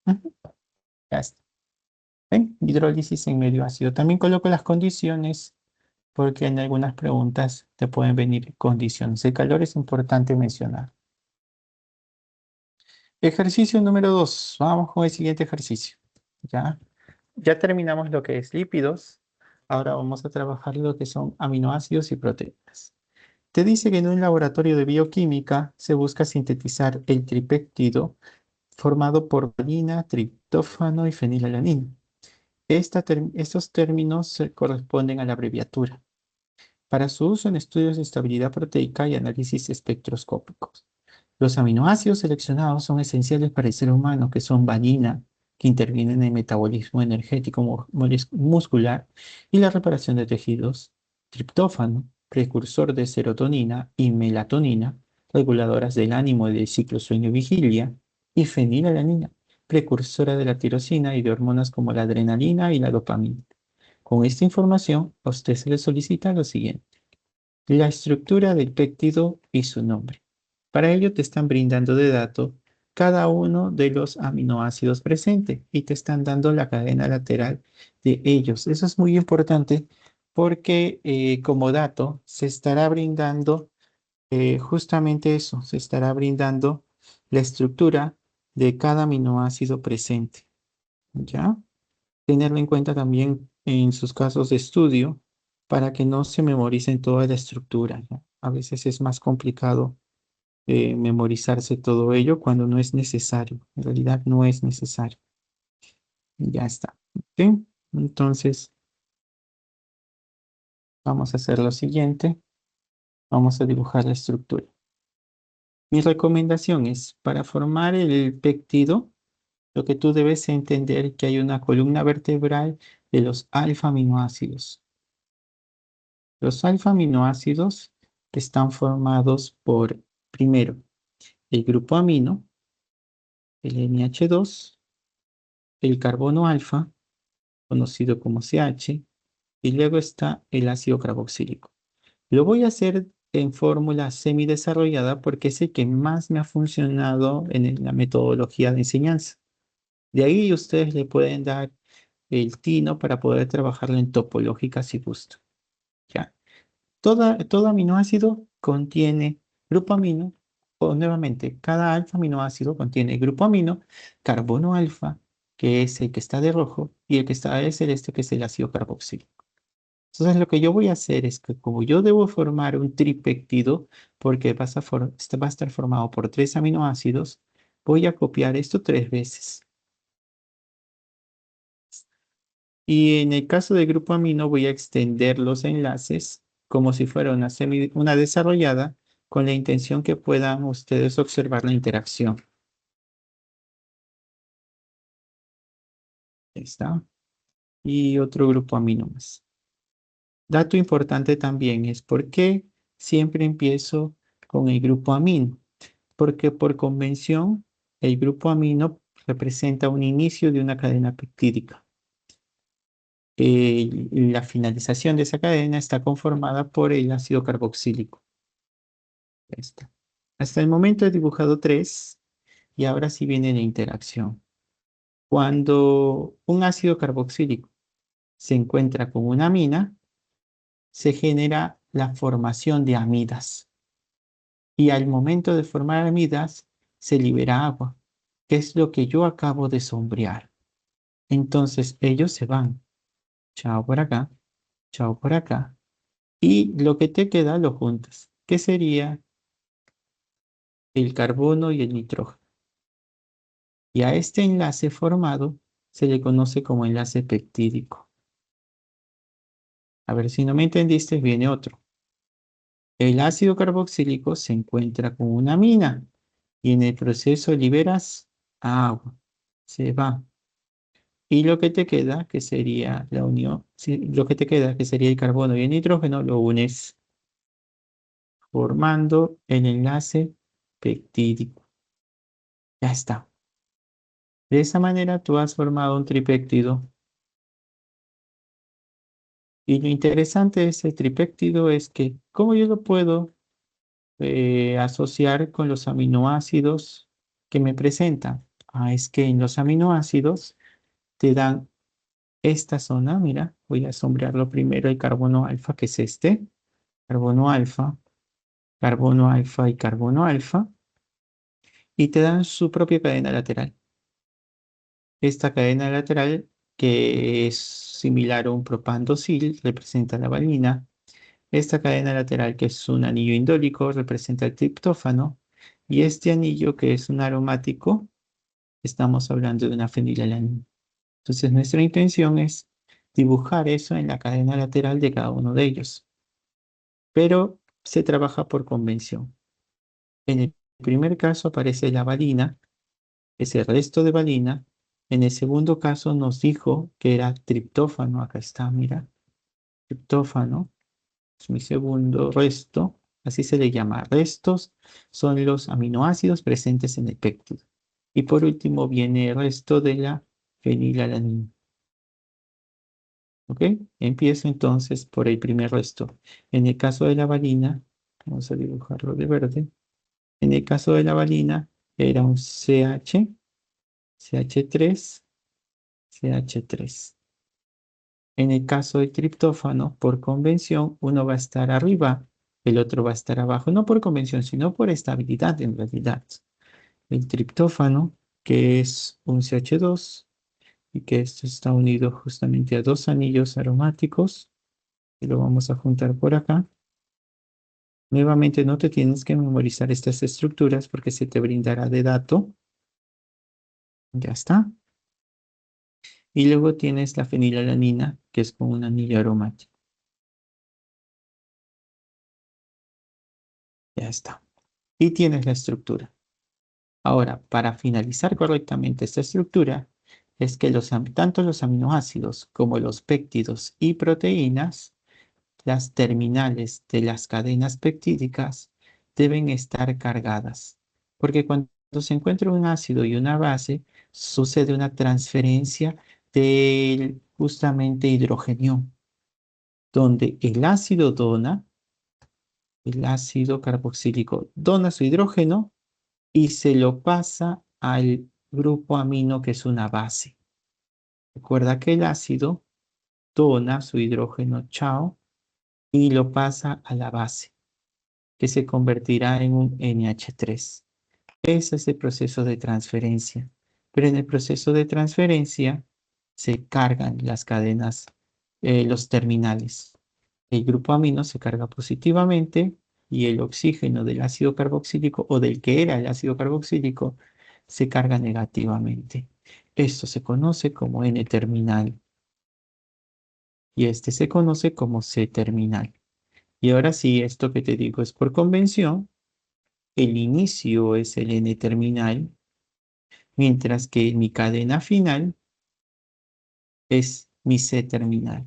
Ujú, ya está. ¿Ven? Hidrólisis en medio ácido. También coloco las condiciones porque en algunas preguntas te pueden venir condiciones. El calor es importante mencionar. Ejercicio número 2. Vamos con el siguiente ejercicio. ¿Ya? Ya terminamos lo que es lípidos. Ahora vamos a trabajar lo que son aminoácidos y proteínas. Te dice que en un laboratorio de bioquímica se busca sintetizar el tripéptido formado por valina, triptófano y fenilalanina. Estos términos se corresponden a la abreviatura para su uso en estudios de estabilidad proteica y análisis espectroscópicos. Los aminoácidos seleccionados son esenciales para el ser humano, que son valina, que interviene en el metabolismo energético muscular y la reparación de tejidos, triptófano, precursor de serotonina y melatonina, reguladoras del ánimo y del ciclo sueño-vigilia, y fenilalanina, precursora de la tirosina y de hormonas como la adrenalina y la dopamina. Con esta información, a usted se le solicita lo siguiente: la estructura del péptido y su nombre. Para ello te están brindando de dato cada uno de los aminoácidos presentes y te están dando la cadena lateral de ellos. Eso es muy importante porque como dato se estará brindando justamente eso, se estará brindando la estructura de cada aminoácido presente. ¿Ya? Tenerlo en cuenta también en sus casos de estudio para que no se memoricen toda la estructura, ¿ya? A veces es más complicado memorizarse todo ello cuando no es necesario. En realidad no es necesario. Ya está. ¿Ok? Entonces, vamos a hacer lo siguiente. Vamos a dibujar la estructura. Mi recomendación es, para formar el péptido, lo que tú debes entender que hay una columna vertebral de los alfa-aminoácidos. Los alfa-aminoácidos están formados por, primero, el grupo amino, el NH2, el carbono alfa, conocido como CH, y luego está el ácido carboxílico. Lo voy a hacer en fórmula semidesarrollada porque es el que más me ha funcionado en la metodología de enseñanza. De ahí ustedes le pueden dar el tino para poder trabajarlo en topológica si gusta. ¿Ya? Todo aminoácido contiene grupo amino, o nuevamente, cada alfa aminoácido contiene grupo amino, carbono alfa, que es el que está de rojo, y el que está de celeste, que es el ácido carboxílico. Entonces, lo que yo voy a hacer es que como yo debo formar un tripéptido, porque este va a estar formado por 3 aminoácidos, voy a copiar esto 3 veces. Y en el caso del grupo amino voy a extender los enlaces como si fuera una desarrollada con la intención que puedan ustedes observar la interacción. Ahí está. Y otro grupo amino más. Dato importante también es por qué siempre empiezo con el grupo amino. Porque por convención el grupo amino representa un inicio de una cadena peptídica. La finalización de esa cadena está conformada por el ácido carboxílico. Ahí está. Hasta el momento he dibujado 3 y ahora sí viene la interacción. Cuando un ácido carboxílico se encuentra con una amina, se genera la formación de amidas. Y al momento de formar amidas, se libera agua, que es lo que yo acabo de sombrear. Entonces ellos se van. Chao por acá, chao por acá. Y lo que te queda lo juntas, que sería el carbono y el nitrógeno. Y a este enlace formado se le conoce como enlace peptídico. A ver si no me entendiste, viene otro. El ácido carboxílico se encuentra con una amina y en el proceso liberas agua. Se va. Y lo que te queda, que sería la unión, sí, lo que te queda, que sería el carbono y el nitrógeno, lo unes formando el enlace peptídico. Ya está. De esa manera tú has formado un tripéptido. Y lo interesante de ese tripéptido es que, ¿cómo yo lo puedo asociar con los aminoácidos que me presentan? Ah, es que en los aminoácidos te dan esta zona, mira, voy a sombrearlo primero, el carbono alfa, que es este, carbono alfa y carbono alfa, y te dan su propia cadena lateral. Esta cadena lateral, que es similar a un propandosil, representa la valina. Esta cadena lateral, que es un anillo indólico, representa el triptófano. Y este anillo, que es un aromático, estamos hablando de una fenilalanina. Entonces, nuestra intención es dibujar eso en la cadena lateral de cada uno de ellos. Pero se trabaja por convención. En el primer caso aparece la valina, ese resto de valina. En el segundo caso nos dijo que era triptófano. Acá está, mira, triptófano. Es mi segundo resto. Así se le llama. Restos son los aminoácidos presentes en el péptido. Y por último viene el resto de la fenilalanina. ¿Ok? Empiezo entonces por el primer resto. En el caso de la valina, vamos a dibujarlo de verde. En el caso de la valina era un CH, CH3, CH3. En el caso del triptófano, por convención, uno va a estar arriba, el otro va a estar abajo, no por convención, sino por estabilidad en realidad. El triptófano, que es un CH2, y que esto está unido justamente a dos anillos aromáticos, y lo vamos a juntar por acá. Nuevamente no te tienes que memorizar estas estructuras porque se te brindará de dato. Ya está. Y luego tienes la fenilalanina, que es con un anillo aromático. Ya está. Y tienes la estructura. Ahora, para finalizar correctamente esta estructura, es que tanto los aminoácidos como los péptidos y proteínas, las terminales de las cadenas peptídicas, deben estar cargadas. Porque cuando se encuentra un ácido y una base, sucede una transferencia del justamente hidrógeno, donde el ácido carboxílico dona su hidrógeno y se lo pasa al grupo amino que es una base. Recuerda que el ácido dona su hidrógeno chao y lo pasa a la base, que se convertirá en un NH3. Ese es el proceso de transferencia. Pero en el proceso de transferencia se cargan las cadenas, los terminales. El grupo amino se carga positivamente y el oxígeno del ácido carboxílico o del que era el ácido carboxílico se carga negativamente. Esto se conoce como N-terminal y este se conoce como C-terminal. Y ahora sí, esto que te digo es por convención. El inicio es el N-terminal, mientras que mi cadena final es mi C-terminal.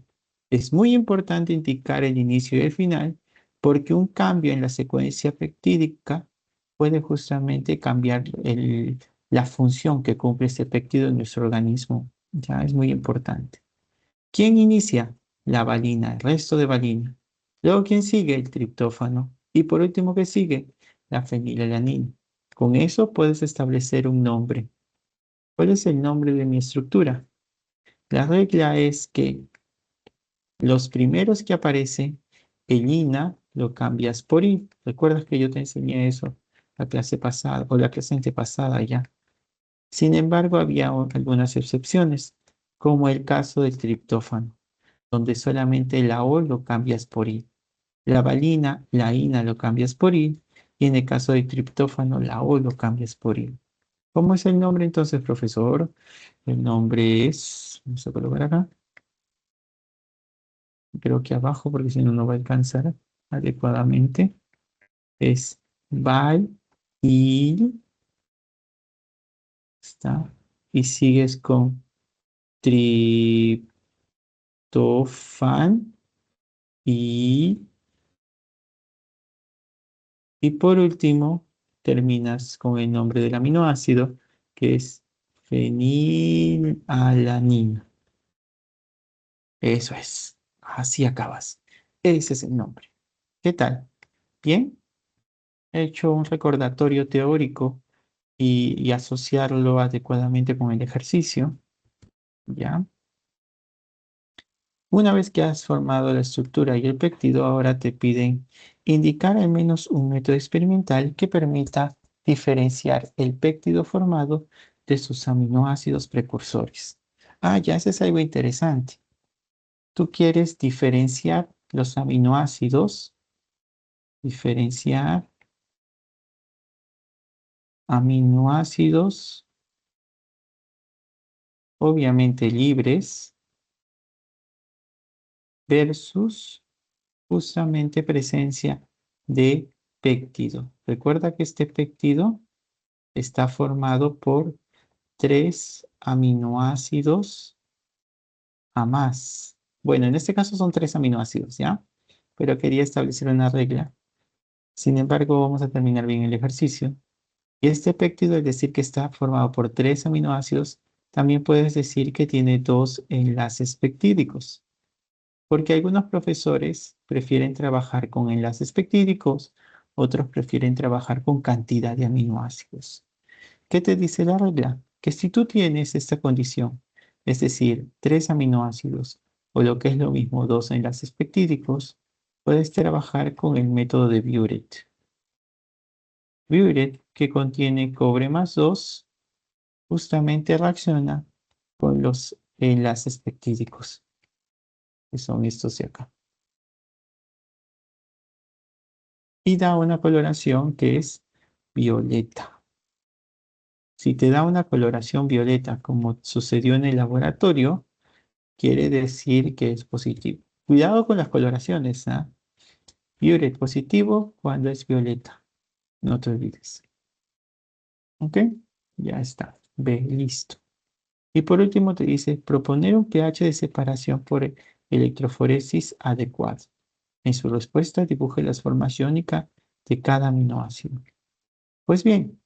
Es muy importante indicar el inicio y el final porque un cambio en la secuencia peptídica puede justamente cambiar la función que cumple este péptido en nuestro organismo. Ya es muy importante. ¿Quién inicia? La valina, el resto de valina. Luego, ¿quién sigue? El triptófano. Y por último, ¿qué sigue? La fenilalanina. Con eso puedes establecer un nombre. ¿Cuál es el nombre de mi estructura? La regla es que los primeros que aparecen, el INA lo cambias por I. ¿Recuerdas que yo te enseñé eso la clase pasada o la clase antepasada ya? Sin embargo, había algunas excepciones, como el caso del triptófano, donde solamente la O lo cambias por I. La valina, la INA lo cambias por I, y en el caso del triptófano, la O lo cambias por I. ¿Cómo es el nombre entonces, profesor? El nombre es, vamos a colocar acá, creo que abajo, porque si no, no va a alcanzar adecuadamente. Es Val y está. Y sigues con triptofan y, y por último terminas con el nombre del aminoácido que es fenilalanina. Eso es. Así acabas. Ese es el nombre. ¿Qué tal? Bien. He hecho un recordatorio teórico y asociarlo adecuadamente con el ejercicio, ¿ya? Una vez que has formado la estructura y el péptido, ahora te piden indicar al menos un método experimental que permita diferenciar el péptido formado de sus aminoácidos precursores. Ah, ya, ese es algo interesante. Tú quieres diferenciar los aminoácidos, diferenciar aminoácidos, obviamente libres, versus justamente presencia de péptido. Recuerda que este péptido está formado por tres aminoácidos a más. Bueno, en este caso son tres aminoácidos, ¿ya? pero quería establecer una regla. Sin embargo, vamos a terminar bien el ejercicio. Y este péptido, al decir que está formado por 3 aminoácidos, también puedes decir que tiene 2 enlaces peptídicos, porque algunos profesores prefieren trabajar con enlaces peptídicos, otros prefieren trabajar con cantidad de aminoácidos. ¿Qué te dice la regla? Que si tú tienes esta condición, es decir, 3 aminoácidos o lo que es lo mismo, 2 enlaces peptídicos, puedes trabajar con el método de Biuret. Biuret, que contiene cobre más 2, justamente reacciona con los enlaces peptídicos, que son estos de acá. Y da una coloración que es violeta. Si te da una coloración violeta, como sucedió en el laboratorio, quiere decir que es positivo. Cuidado con las coloraciones, ¿ah? Violet positivo cuando es violeta. No te olvides. ¿Ok? Ya está. Ve, listo. Y por último te dice proponer un pH de separación por electroforesis adecuado. En su respuesta dibuje la forma iónica de cada aminoácido. Pues bien,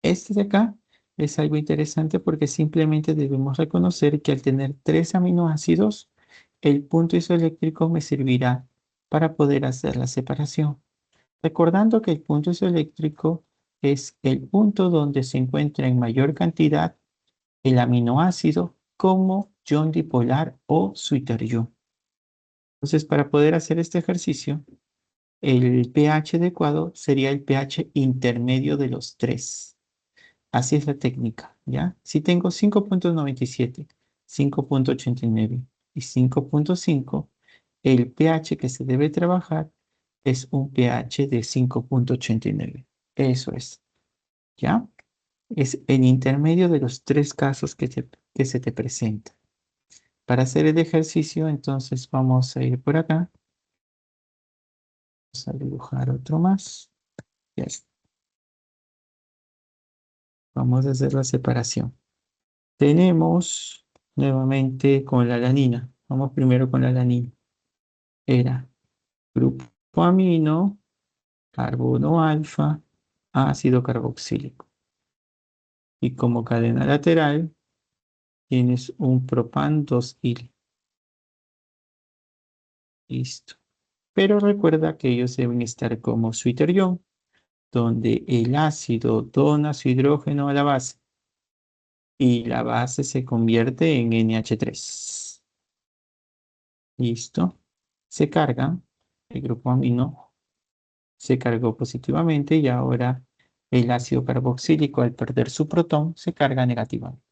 este de acá es algo interesante porque simplemente debemos reconocer que al tener 3 aminoácidos, el punto isoeléctrico me servirá para poder hacer la separación. Recordando que el punto isoeléctrico es el punto donde se encuentra en mayor cantidad el aminoácido como ion dipolar o suiterión. Entonces, para poder hacer este ejercicio, el pH adecuado sería el pH intermedio de los 3. Así es la técnica, ¿ya? Si tengo 5,97, 5,89 y 5,5, el pH que se debe trabajar es un pH de 5,89. Eso es, ¿ya? Es el intermedio de los 3 casos que se te presentan. Para hacer el ejercicio, entonces vamos a ir por acá. Vamos a dibujar otro más. Ya está. Vamos a hacer la separación. Tenemos nuevamente con la alanina. Vamos primero con la alanina. Era grupo amino, carbono alfa, ácido carboxílico. Y como cadena lateral tienes un propan 2-il. Listo. Pero recuerda que ellos deben estar como suiterión, donde el ácido dona su hidrógeno a la base y la base se convierte en NH3. Listo. Se carga el grupo amino, se cargó positivamente y ahora el ácido carboxílico al perder su protón se carga negativamente.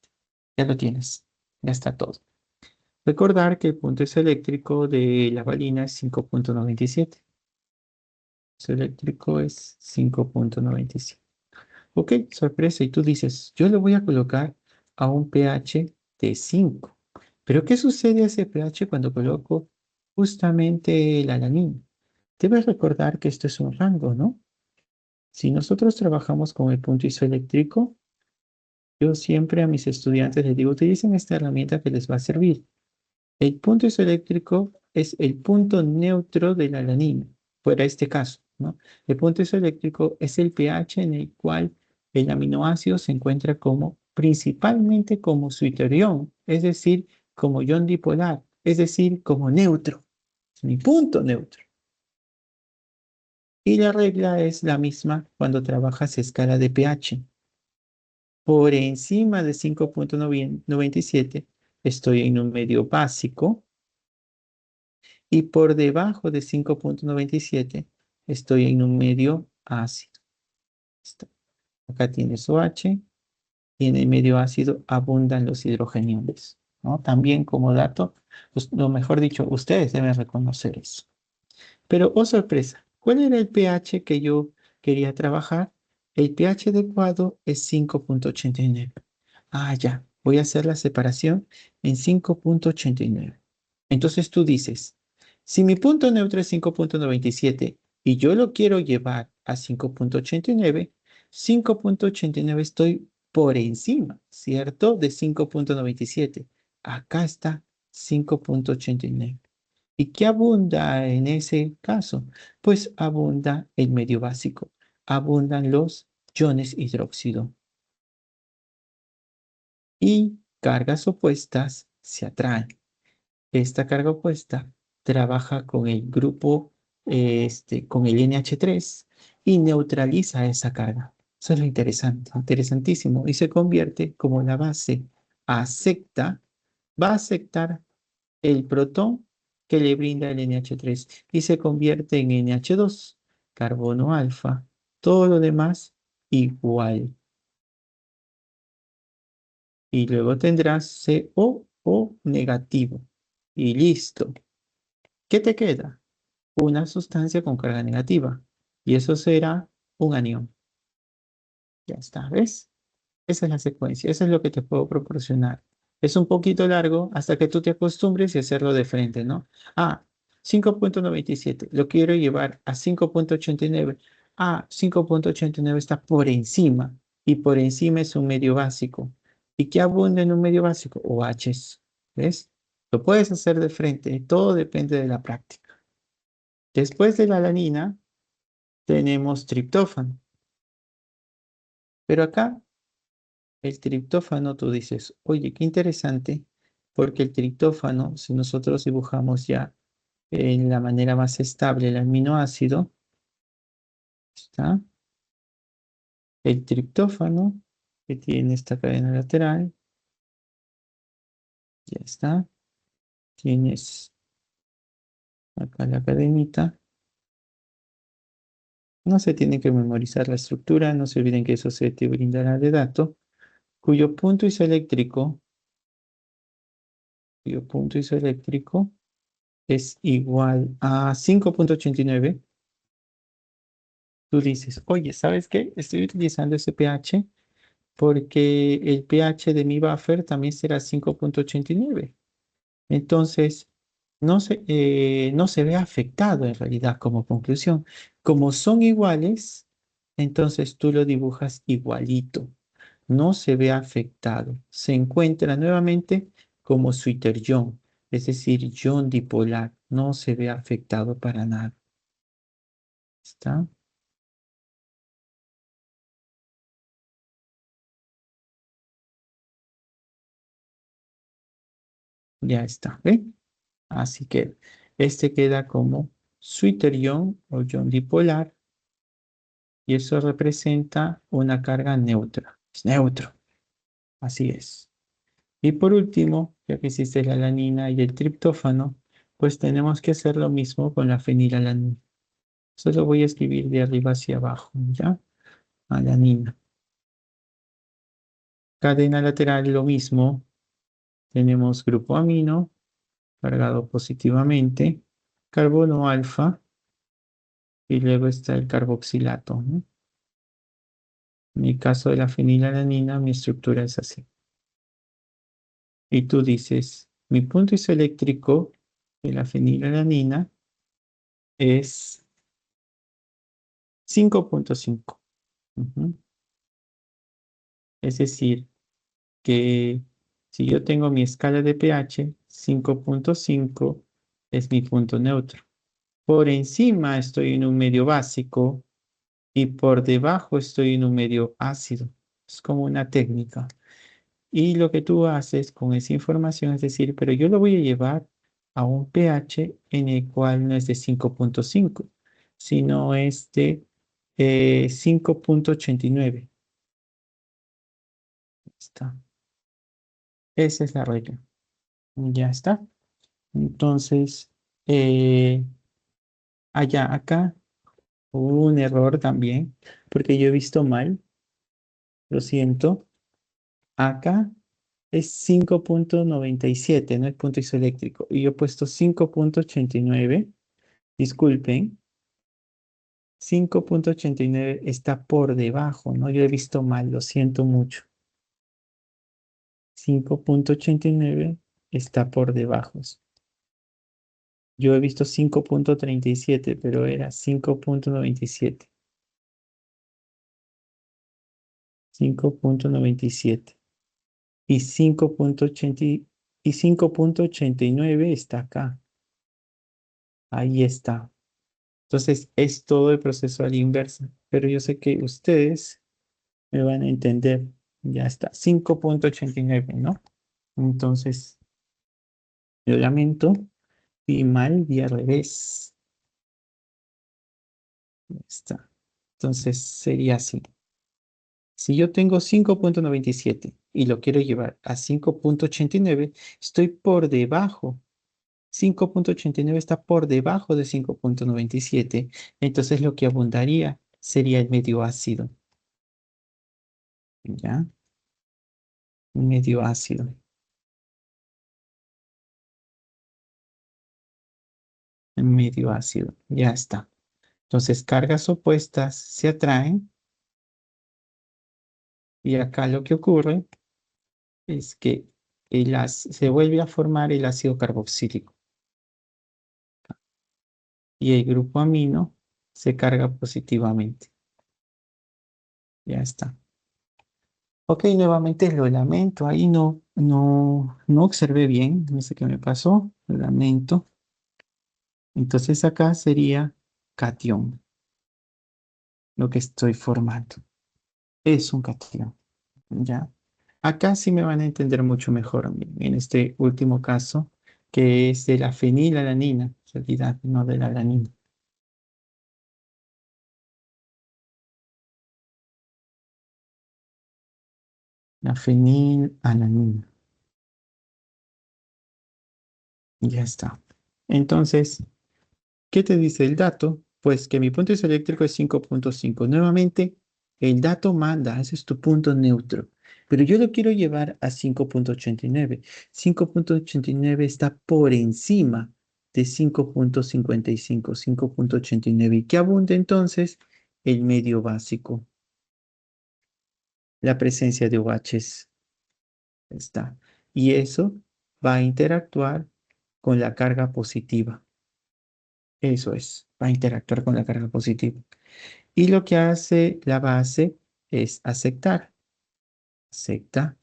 Ya lo tienes, ya está todo. Recordar que el punto isoeléctrico de la valina es 5,97. Isoeléctrico es 5,97. Ok, sorpresa. Y tú dices, yo le voy a colocar a un pH de 5. Pero ¿qué sucede a ese pH cuando coloco justamente la alanina? Debes recordar que esto es un rango, ¿no? Si nosotros trabajamos con el punto isoeléctrico, yo siempre a mis estudiantes les digo, utilicen esta herramienta que les va a servir. El punto isoeléctrico es el punto neutro de la alanina, fuera este caso, ¿no? El punto isoeléctrico es el pH en el cual el aminoácido se encuentra como, principalmente como suiterión, es decir, como ion dipolar, es decir, como neutro. Es mi punto neutro. Y la regla es la misma cuando trabajas escala de pH. Por encima de 5,97 estoy en un medio básico y por debajo de 5,97 estoy en un medio ácido. Está. Acá tienes OH y en el medio ácido abundan los hidrogeniones, ¿no? También como dato, pues, lo mejor dicho, ustedes deben reconocer eso. Pero, oh sorpresa, ¿cuál era el pH que yo quería trabajar? El pH adecuado es 5,89. Ah, ya, voy a hacer la separación en 5,89. Entonces tú dices, si mi punto neutro es 5,97 y yo lo quiero llevar a 5,89, 5,89 estoy por encima, ¿cierto? De 5,97. Acá está 5,89. ¿Y qué abunda en ese caso? Pues abunda el medio básico, abundan los iones hidróxido y cargas opuestas se atraen. Esta carga opuesta trabaja con el grupo, con el NH3 y neutraliza esa carga. Eso es lo interesante, interesantísimo. Y se convierte como la base acepta, va a aceptar el protón que le brinda el NH3 y se convierte en NH2, carbono alfa, todo lo demás igual. Y luego tendrás COO negativo. Y listo. ¿Qué te queda? Una sustancia con carga negativa. Y eso será un anión. Ya está, ¿ves? Esa es la secuencia, eso es lo que te puedo proporcionar. Es un poquito largo hasta que tú te acostumbres y hacerlo de frente, ¿no? Ah, 5,97. Lo quiero llevar a 5,89. Ah, 5,89 está por encima y por encima es un medio básico. ¿Y qué abunda en un medio básico? OHs. ¿Ves? Lo puedes hacer de frente, todo depende de la práctica. Después de la alanina tenemos triptófano, pero acá el triptófano, tú dices, oye, qué interesante, porque el triptófano, si nosotros dibujamos ya en la manera más estable el aminoácido, está el triptófano, que tiene esta cadena lateral, ya está, tienes acá la cadenita, no se tiene que memorizar la estructura, no se olviden que eso se te brindará de dato, cuyo punto isoeléctrico, cuyo punto isoeléctrico es igual a 5,89. Tú dices, oye, ¿sabes qué? Estoy utilizando ese pH porque el pH de mi buffer también será 5,89. Entonces, no se ve afectado en realidad como conclusión. Como son iguales, entonces tú lo dibujas igualito. No se ve afectado. Se encuentra nuevamente como Switer-Young, es decir, ion dipolar. No se ve afectado para nada. ¿Está? Ya está. ¿Ve? Así que este queda como Switer-Young o ion dipolar y eso representa una carga neutra. Es neutro, así es. Y por último, ya que existe la alanina y el triptófano, pues tenemos que hacer lo mismo con la fenilalanina. Solo voy a escribir de arriba hacia abajo, ¿ya? Alanina. Cadena lateral, lo mismo. Tenemos grupo amino cargado positivamente, carbono alfa y luego está el carboxilato, ¿no? En mi caso de la fenilalanina, mi estructura es así. Y tú dices, mi punto isoeléctrico de la fenilalanina es 5,5. Ujú. Es decir, que si yo tengo mi escala de pH, 5,5 es mi punto neutro. Por encima estoy en un medio básico y por debajo estoy en un medio ácido. Es como una técnica. Y lo que tú haces con esa información es decir, pero yo lo voy a llevar a un pH en el cual no es de 5,5, sino es de 5,89. Está. Esa es la regla. Ya está. Entonces, eh, acá hubo un error también, porque yo he visto mal, lo siento. Acá es 5,97, no el punto isoeléctrico. Y yo he puesto 5,89. Disculpen, 5,89 está por debajo, ¿no? Yo he visto mal, lo siento mucho. 5,89 está por debajo. Yo he visto 5,37, pero era 5,97. 5,97. Y 5,89 está acá. Ahí está. Entonces, es todo el proceso a la inversa. Pero yo sé que ustedes me van a entender. Ya está. 5.89, ¿no? Entonces, yo lamento. Y mal y al revés. Ya está. Entonces, sería así. Si yo tengo 5.97 y lo quiero llevar a 5.89, estoy por debajo. 5.89 está por debajo de 5.97. Entonces lo que abundaría sería el medio ácido. ¿Ya? Medio ácido. Medio ácido. Ya está. Entonces cargas opuestas se atraen y acá lo que ocurre es que se vuelve a formar el ácido carboxílico y el grupo amino se carga positivamente. Ya está. Ok, nuevamente lo lamento. Ahí no observé bien. No sé qué me pasó. Lo lamento. Entonces acá sería catión, lo que estoy formando. Es un catión. ¿Ya? Acá sí me van a entender mucho mejor en este último caso, que es de la fenilalanina, en realidad, no de la alanina. La fenilalanina. Ya está. Entonces, ¿qué te dice el dato? Pues que mi punto isoeléctrico es 5.5. Nuevamente, el dato manda, ese es tu punto neutro. Pero yo lo quiero llevar a 5.89. 5.89 está por encima de 5.55, 5.89. ¿Y qué abunda entonces? El medio básico, la presencia de OHs. Está. Y eso va a interactuar con la carga positiva. Eso es, va a interactuar con la carga positiva. Y lo que hace la base es aceptar. Acepta.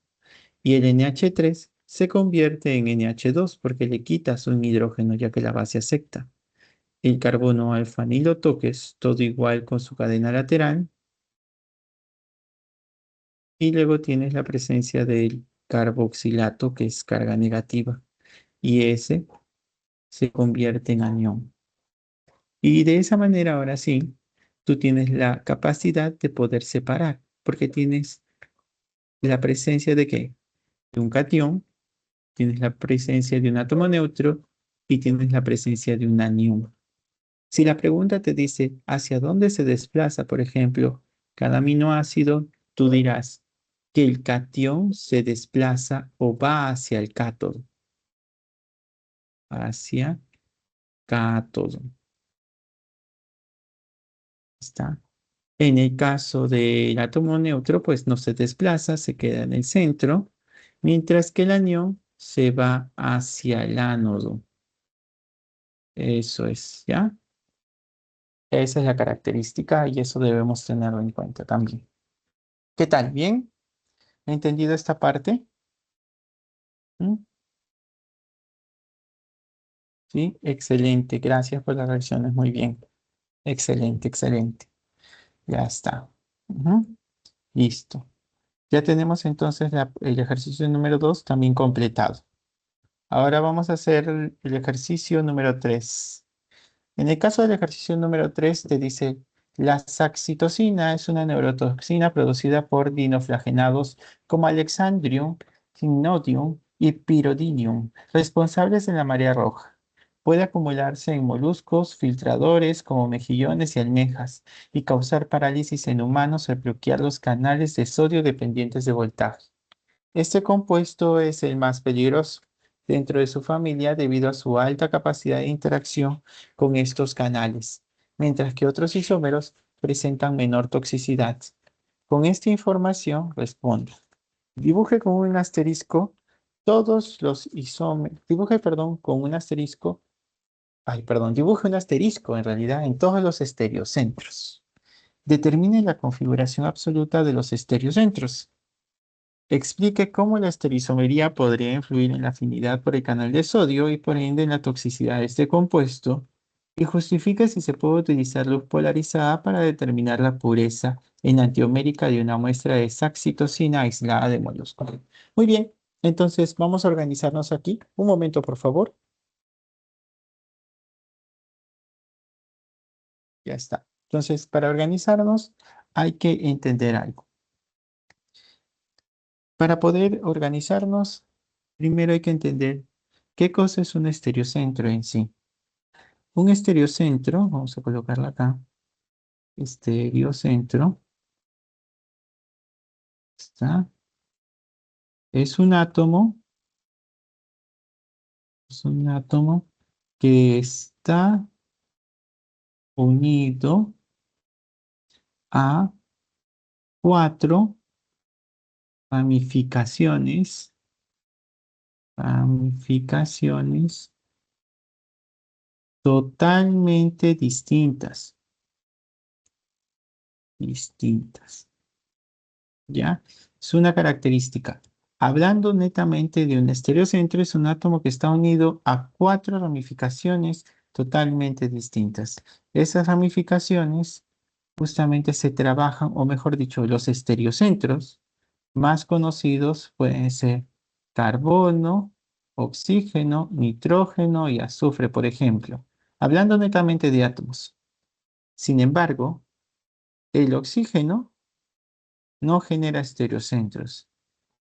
Y el NH3 se convierte en NH2 porque le quitas un hidrógeno ya que la base acepta. El carbono alfa ni lo toques, todo igual con su cadena lateral. Y luego tienes la presencia del carboxilato que es carga negativa. Y ese se convierte en anión. Y de esa manera, ahora sí, tú tienes la capacidad de poder separar, porque tienes la presencia de qué? De un catión, tienes la presencia de un átomo neutro y tienes la presencia de un anión. Si la pregunta te dice hacia dónde se desplaza, por ejemplo, cada aminoácido, tú dirás que el catión se desplaza o va hacia el cátodo, hacia cátodo. ¿Está? En el caso del átomo neutro, pues no se desplaza, se queda en el centro, mientras que el anión se va hacia el ánodo. Eso es, ¿ya? Esa es la característica y eso debemos tenerlo en cuenta también. ¿Qué tal? ¿Bien? ¿He entendido esta parte? ¿Mm? Sí, excelente. Gracias por las reacciones. Muy bien. Excelente, excelente. Ya está. Ujú. Listo. Ya tenemos entonces el ejercicio número 2 también completado. Ahora vamos a hacer el ejercicio número 3. En el caso del ejercicio número 3 te dice, la saxitocina es una neurotoxina producida por dinoflagenados como Alexandrium, Hypnodium y Pyridinium, responsables de la marea roja. Puede acumularse en moluscos, filtradores como mejillones y almejas y causar parálisis en humanos al bloquear los canales de sodio dependientes de voltaje. Este compuesto es el más peligroso dentro de su familia debido a su alta capacidad de interacción con estos canales, mientras que otros isómeros presentan menor toxicidad. Con esta información responda. Dibuje con un asterisco todos los isómeros. Dibuje, perdón, con un asterisco. Ay, perdón, dibuje un asterisco en realidad en todos los estereocentros. Determine la configuración absoluta de los estereocentros. Explique cómo la estereoisomería podría influir en la afinidad por el canal de sodio y por ende en la toxicidad de este compuesto Y justifica si se puede utilizar luz polarizada para determinar la pureza enantiomérica de una muestra de saxitocina aislada de molusco. Muy bien, entonces vamos a organizarnos aquí. Un momento, por favor. Ya está. Entonces, para organizarnos hay que entender algo. Para poder organizarnos, primero hay que entender qué cosa es un estereocentro en sí. Un estereocentro, vamos a colocarla acá, estereocentro, está, es un átomo que está unido a cuatro ramificaciones, ramificaciones totalmente distintas, distintas. ¿Ya? Es una característica. Hablando netamente de un estereocentro, es un átomo que está unido a cuatro ramificaciones totalmente distintas. Esas ramificaciones justamente se trabajan, o mejor dicho, los estereocentros más conocidos pueden ser carbono, oxígeno, nitrógeno y azufre, por ejemplo. Hablando netamente de átomos. Sin embargo, el oxígeno no genera estereocentros.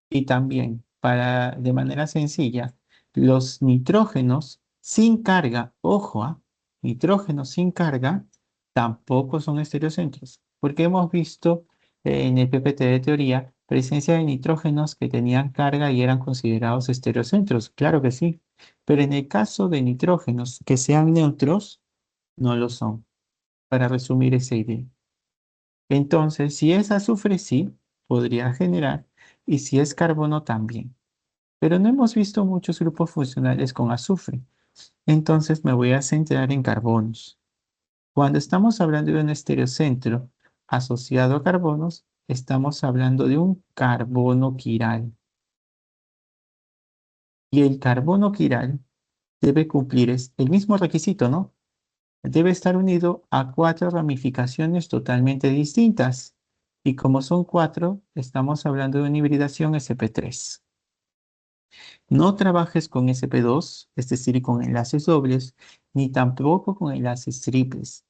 Y también, de manera sencilla, los nitrógenos sin carga, ojo, nitrógenos sin carga, tampoco son estereocentros, porque hemos visto en el PPT de teoría presencia de nitrógenos que tenían carga y eran considerados estereocentros, claro que sí, pero en el caso de nitrógenos que sean neutros, no lo son, para resumir esa idea. Entonces, si es azufre, sí, podría generar, y si es carbono, también. Pero no hemos visto muchos grupos funcionales con azufre. Entonces me voy a centrar en carbonos. Cuando estamos hablando de un estereocentro asociado a carbonos, estamos hablando de un carbono quiral. Y el carbono quiral debe cumplir el mismo requisito, ¿no? Debe estar unido a cuatro ramificaciones totalmente distintas. Y como son cuatro, estamos hablando de una hibridación sp3. No trabajes con sp2, es decir, con enlaces dobles, ni tampoco con enlaces triples.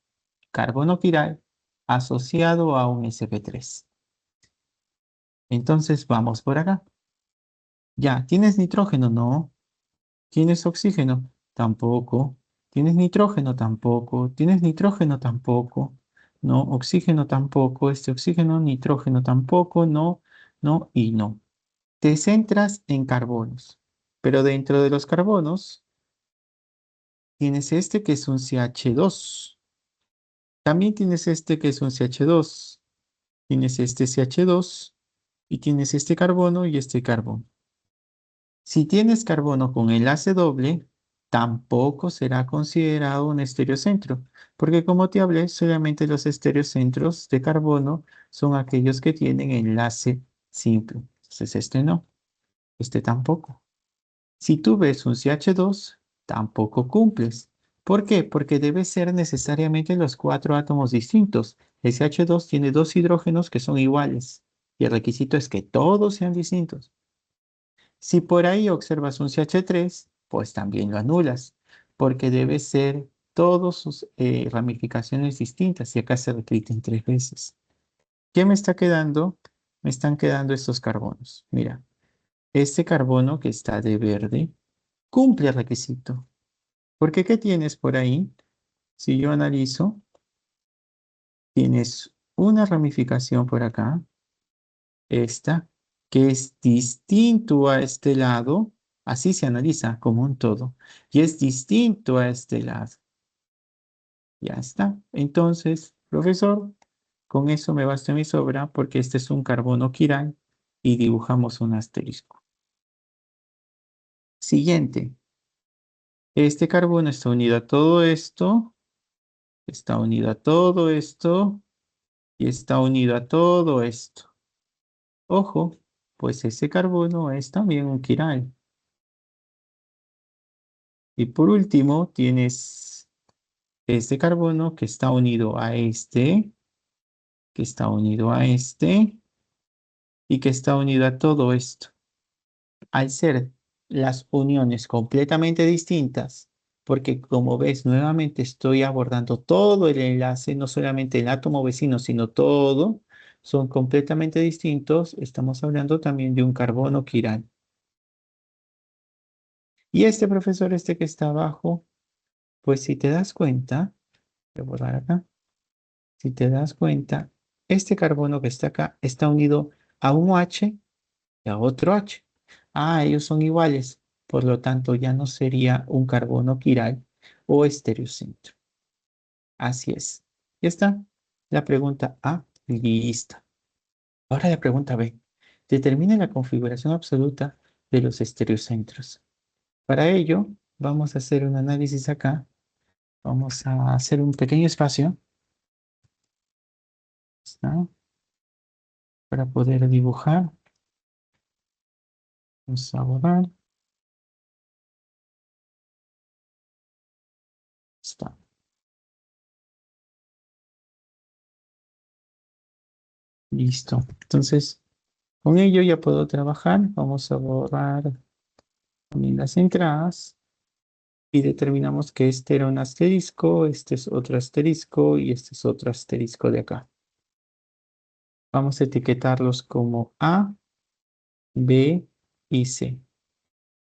Carbono quiral asociado a un sp3. Entonces vamos por acá. Ya, ¿tienes nitrógeno? No. ¿Tienes oxígeno? Tampoco. ¿Tienes nitrógeno? Tampoco. ¿Tienes nitrógeno? Tampoco. No, oxígeno tampoco. Este oxígeno, nitrógeno tampoco. No, no y no. Te centras en carbonos, pero dentro de los carbonos tienes este que es un CH2. También tienes este que es un CH2. Tienes este CH2 y tienes este carbono y este carbono. Si tienes carbono con enlace doble, tampoco será considerado un estereocentro, porque como te hablé, solamente los estereocentros de carbono son aquellos que tienen enlace simple. Entonces este no, este tampoco. Si tú ves un CH2, tampoco cumples. ¿Por qué? Porque debe ser necesariamente los cuatro átomos distintos. El CH2 tiene dos hidrógenos que son iguales y el requisito es que todos sean distintos. Si por ahí observas un CH3, pues también lo anulas, porque debe ser todas sus ramificaciones distintas y acá se repiten tres veces. ¿Qué me está quedando? Me están quedando estos carbonos. Mira, este carbono que está de verde cumple el requisito. Porque ¿qué tienes por ahí? Si yo analizo, tienes una ramificación por acá, esta, que es distinto a este lado, así se analiza como un todo, y es distinto a este lado. Ya está. Entonces, profesor, con eso me basta mi sobra porque este es un carbono quiral y dibujamos un asterisco. Siguiente. Este carbono está unido a todo esto, está unido a todo esto, y está unido a todo esto. Ojo, pues ese carbono es también un quiral. Y por último, tienes este carbono que está unido a este, que está unido a este y que está unido a todo esto. Al ser las uniones completamente distintas, porque como ves, nuevamente estoy abordando todo el enlace, no solamente el átomo vecino, sino todo, son completamente distintos. Estamos hablando también de un carbono quiral. Y este profesor, este que está abajo, pues si te das cuenta, voy a borrar acá, si te das cuenta, este carbono que está acá está unido a un OH y a otro H. Ah, ellos son iguales, por lo tanto ya no sería un carbono quiral o estereocentro. Así es. Ya está. La pregunta A, lista. Ahora la pregunta B. Determina la configuración absoluta de los estereocentros. Para ello, vamos a hacer un análisis acá. Vamos a hacer un pequeño espacio. ¿Está? Para poder dibujar. Vamos a borrar. Está. Listo. Entonces, con ello ya puedo trabajar. Vamos a borrar también las entradas y determinamos que este era un asterisco, este es otro asterisco y este es otro asterisco de acá. Vamos a etiquetarlos como A, B y C.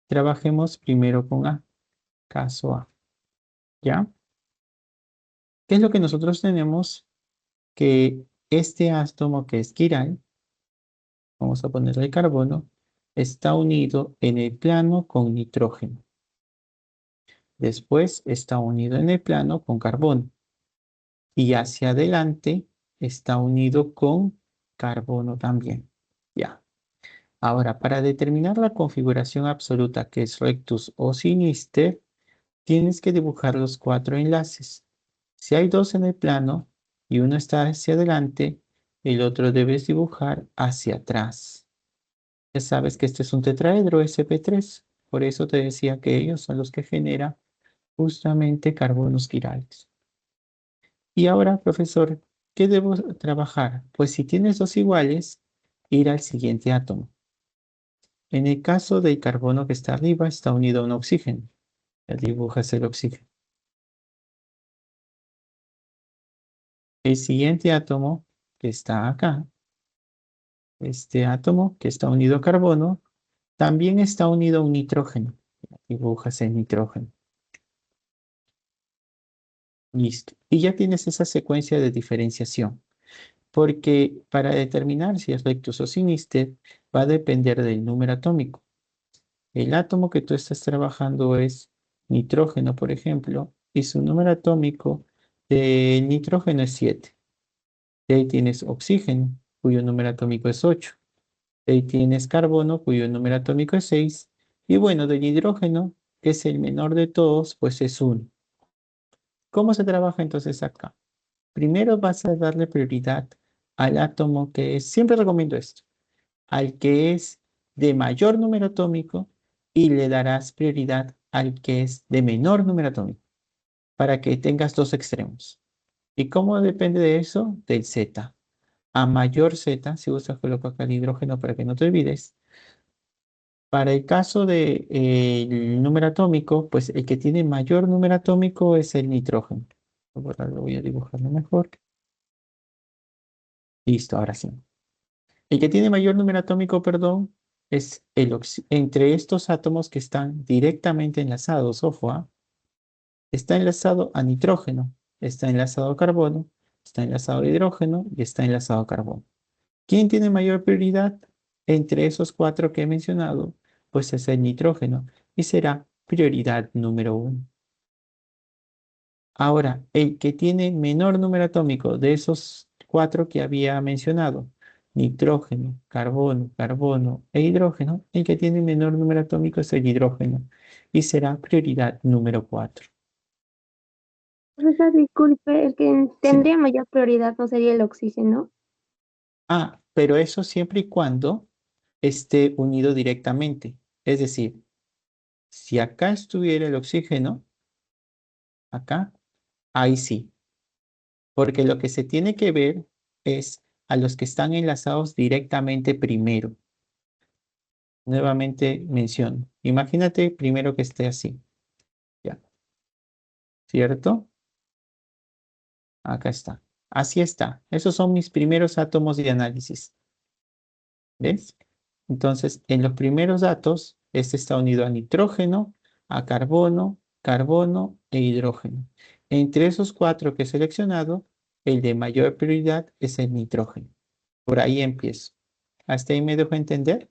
Trabajemos primero con A, caso A. ¿Ya? ¿Qué es lo que nosotros tenemos? Que este átomo que es quiral, vamos a ponerle carbono, está unido en el plano con nitrógeno. Después está unido en el plano con carbono. Y hacia adelante está unido con carbono también. Ya. Ahora, para determinar la configuración absoluta que es rectus o sinister, tienes que dibujar los cuatro enlaces. Si hay dos en el plano y uno está hacia adelante, el otro debes dibujar hacia atrás. Ya sabes que este es un tetraedro sp3, por eso te decía que ellos son los que generan justamente carbonos quirales. Y ahora, profesor, ¿qué debo trabajar? Pues si tienes dos iguales, ir al siguiente átomo. En el caso del carbono que está arriba, está unido a un oxígeno. Ya dibujas el oxígeno. El siguiente átomo que está acá, este átomo que está unido a carbono, también está unido a un nitrógeno. Ya dibujas el nitrógeno. Listo. Y ya tienes esa secuencia de diferenciación. Porque para determinar si es rectus o sinister, va a depender del número atómico. El átomo que tú estás trabajando es nitrógeno, por ejemplo, y su número atómico del nitrógeno es 7. De ahí tienes oxígeno, cuyo número atómico es 8. De ahí tienes carbono, cuyo número atómico es 6. Y bueno, del hidrógeno, que es el menor de todos, pues es 1. ¿Cómo se trabaja entonces acá? Primero vas a darle prioridad al átomo que es, siempre recomiendo esto, al que es de mayor número atómico y le darás prioridad al que es de menor número atómico para que tengas dos extremos. ¿Y cómo depende de eso? Del Z. A mayor Z, si usas coloco acá el hidrógeno para que no te olvides. Para el caso del número atómico, pues el que tiene mayor número atómico es el nitrógeno. Voy a dibujarlo mejor. Listo, ahora sí. El que tiene mayor número atómico, perdón, es entre estos átomos que están directamente enlazados, ojo, está enlazado a nitrógeno, está enlazado a carbono, está enlazado a hidrógeno y está enlazado a carbono. ¿Quién tiene mayor prioridad entre esos cuatro que he mencionado? Pues es el nitrógeno y será prioridad número 1. Ahora, el que tiene menor número atómico de esos cuatro que había mencionado, nitrógeno, carbono e hidrógeno, el que tiene menor número atómico es el hidrógeno y será prioridad número 4. Profesor, disculpe, el que Sí. tendría mayor prioridad no sería el oxígeno. Pero eso siempre y cuando esté unido directamente. Es decir, si acá estuviera el oxígeno, acá, Ahí sí, porque lo que se tiene que ver es a los que están enlazados directamente primero. Nuevamente menciono. Imagínate primero que esté así, ¿ya? ¿Cierto? Acá está. Así está. Esos son mis primeros átomos de análisis. ¿Ves? Entonces, en los primeros datos, este está unido a nitrógeno, a carbono, carbono e hidrógeno. Entre esos cuatro que he seleccionado, el de mayor prioridad es el nitrógeno. Por ahí empiezo. ¿Hasta ahí me dejo entender?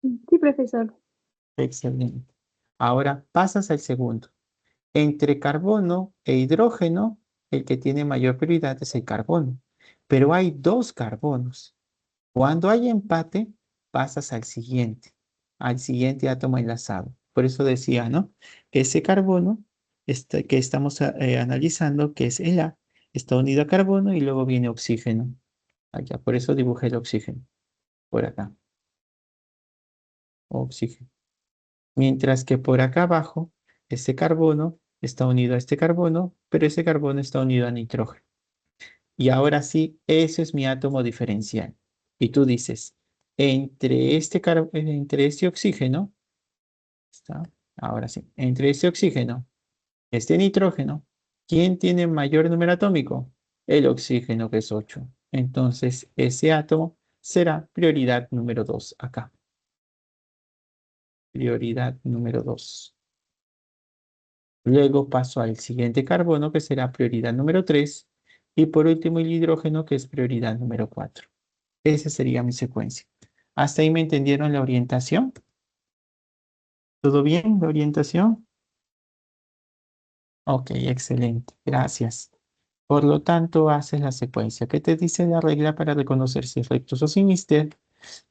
Sí, profesor. Excelente. Ahora pasas al segundo. Entre carbono e hidrógeno, el que tiene mayor prioridad es el carbono. Pero hay dos carbonos. Cuando hay empate, pasas al siguiente átomo enlazado. Por eso decía, ¿no? Ese carbono que estamos analizando, que es el A, está unido a carbono y luego viene oxígeno. Allá, por eso dibujé el oxígeno, por acá, oxígeno. Mientras que por acá abajo, ese carbono está unido a este carbono, pero ese carbono está unido a nitrógeno. Y ahora sí, ese es mi átomo diferencial. Y tú dices, entre este oxígeno, está, ahora sí, entre este oxígeno, este nitrógeno, ¿quién tiene mayor número atómico? El oxígeno, que es 8. Entonces, ese átomo será prioridad número 2 acá. Prioridad número 2. Luego paso al siguiente carbono, que será prioridad número 3. Y por último, el hidrógeno, que es prioridad número 4. Esa sería mi secuencia. ¿Hasta ahí me entendieron la orientación? ¿Todo bien la orientación? Ok, excelente. Gracias. Por lo tanto, haces la secuencia. ¿Qué te dice la regla para reconocer si es rectos o sinister?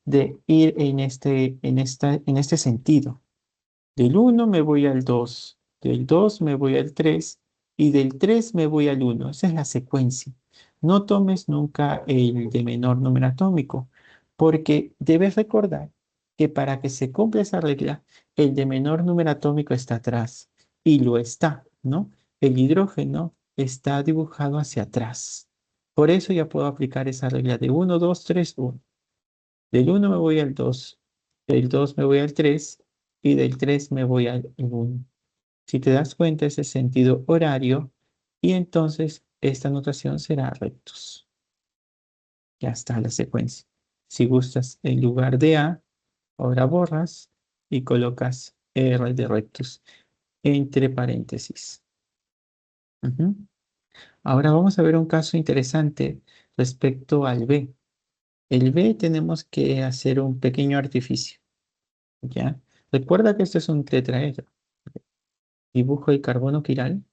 De ir en este sentido. Del uno me voy al 2, del 2 me voy al 3 y del 3 me voy al uno. Esa es la secuencia. No tomes nunca el de menor número atómico, porque debes recordar que para que se cumpla esa regla, el de menor número atómico está atrás y lo está, ¿no? El hidrógeno está dibujado hacia atrás. Por eso ya puedo aplicar esa regla de uno, 2, 3, 1. Del uno me voy al 2, del 2 me voy al 3 y del 3 me voy al 1. Si te das cuenta, ese es sentido horario y entonces esta notación será rectos. Ya está la secuencia. Si gustas, en lugar de A, ahora borras y colocas R de rectos entre paréntesis. Ujú. Ahora vamos a ver un caso interesante respecto al B. El B tenemos que hacer un pequeño artificio. ¿Ya? Recuerda que esto es un tetraedro. Dibujo el carbono quiral.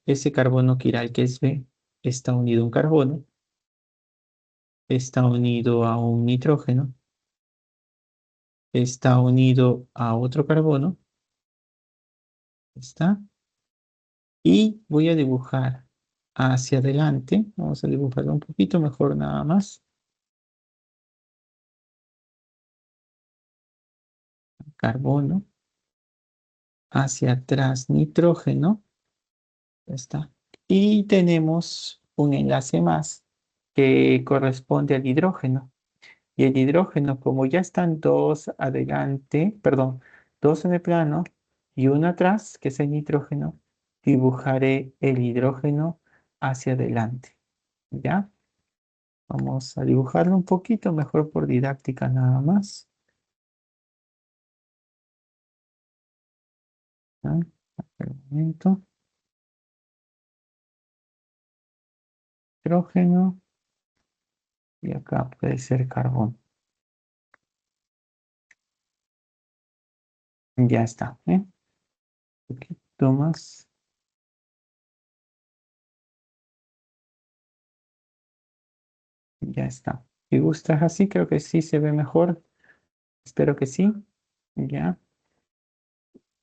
Ese carbono quiral que es B está unido a un carbono, está unido a un nitrógeno, está unido a otro carbono, ¿está? Y voy a dibujar hacia adelante. Vamos a dibujarlo un poquito mejor nada más. Carbono, hacia atrás nitrógeno, ¿está? Y tenemos un enlace más que corresponde al hidrógeno. Y el hidrógeno, como ya están dos adelante, perdón, dos en el plano y uno atrás, que es el nitrógeno, dibujaré el hidrógeno hacia adelante. ¿Ya? Vamos a dibujarlo un poquito mejor por didáctica nada más. ¿Ya? Un momento. Hidrógeno y acá puede ser carbón. Ya está. ¿Eh? Un poquito más. Ya está. Si gustas así, creo que sí se ve mejor. Espero que sí. Ya.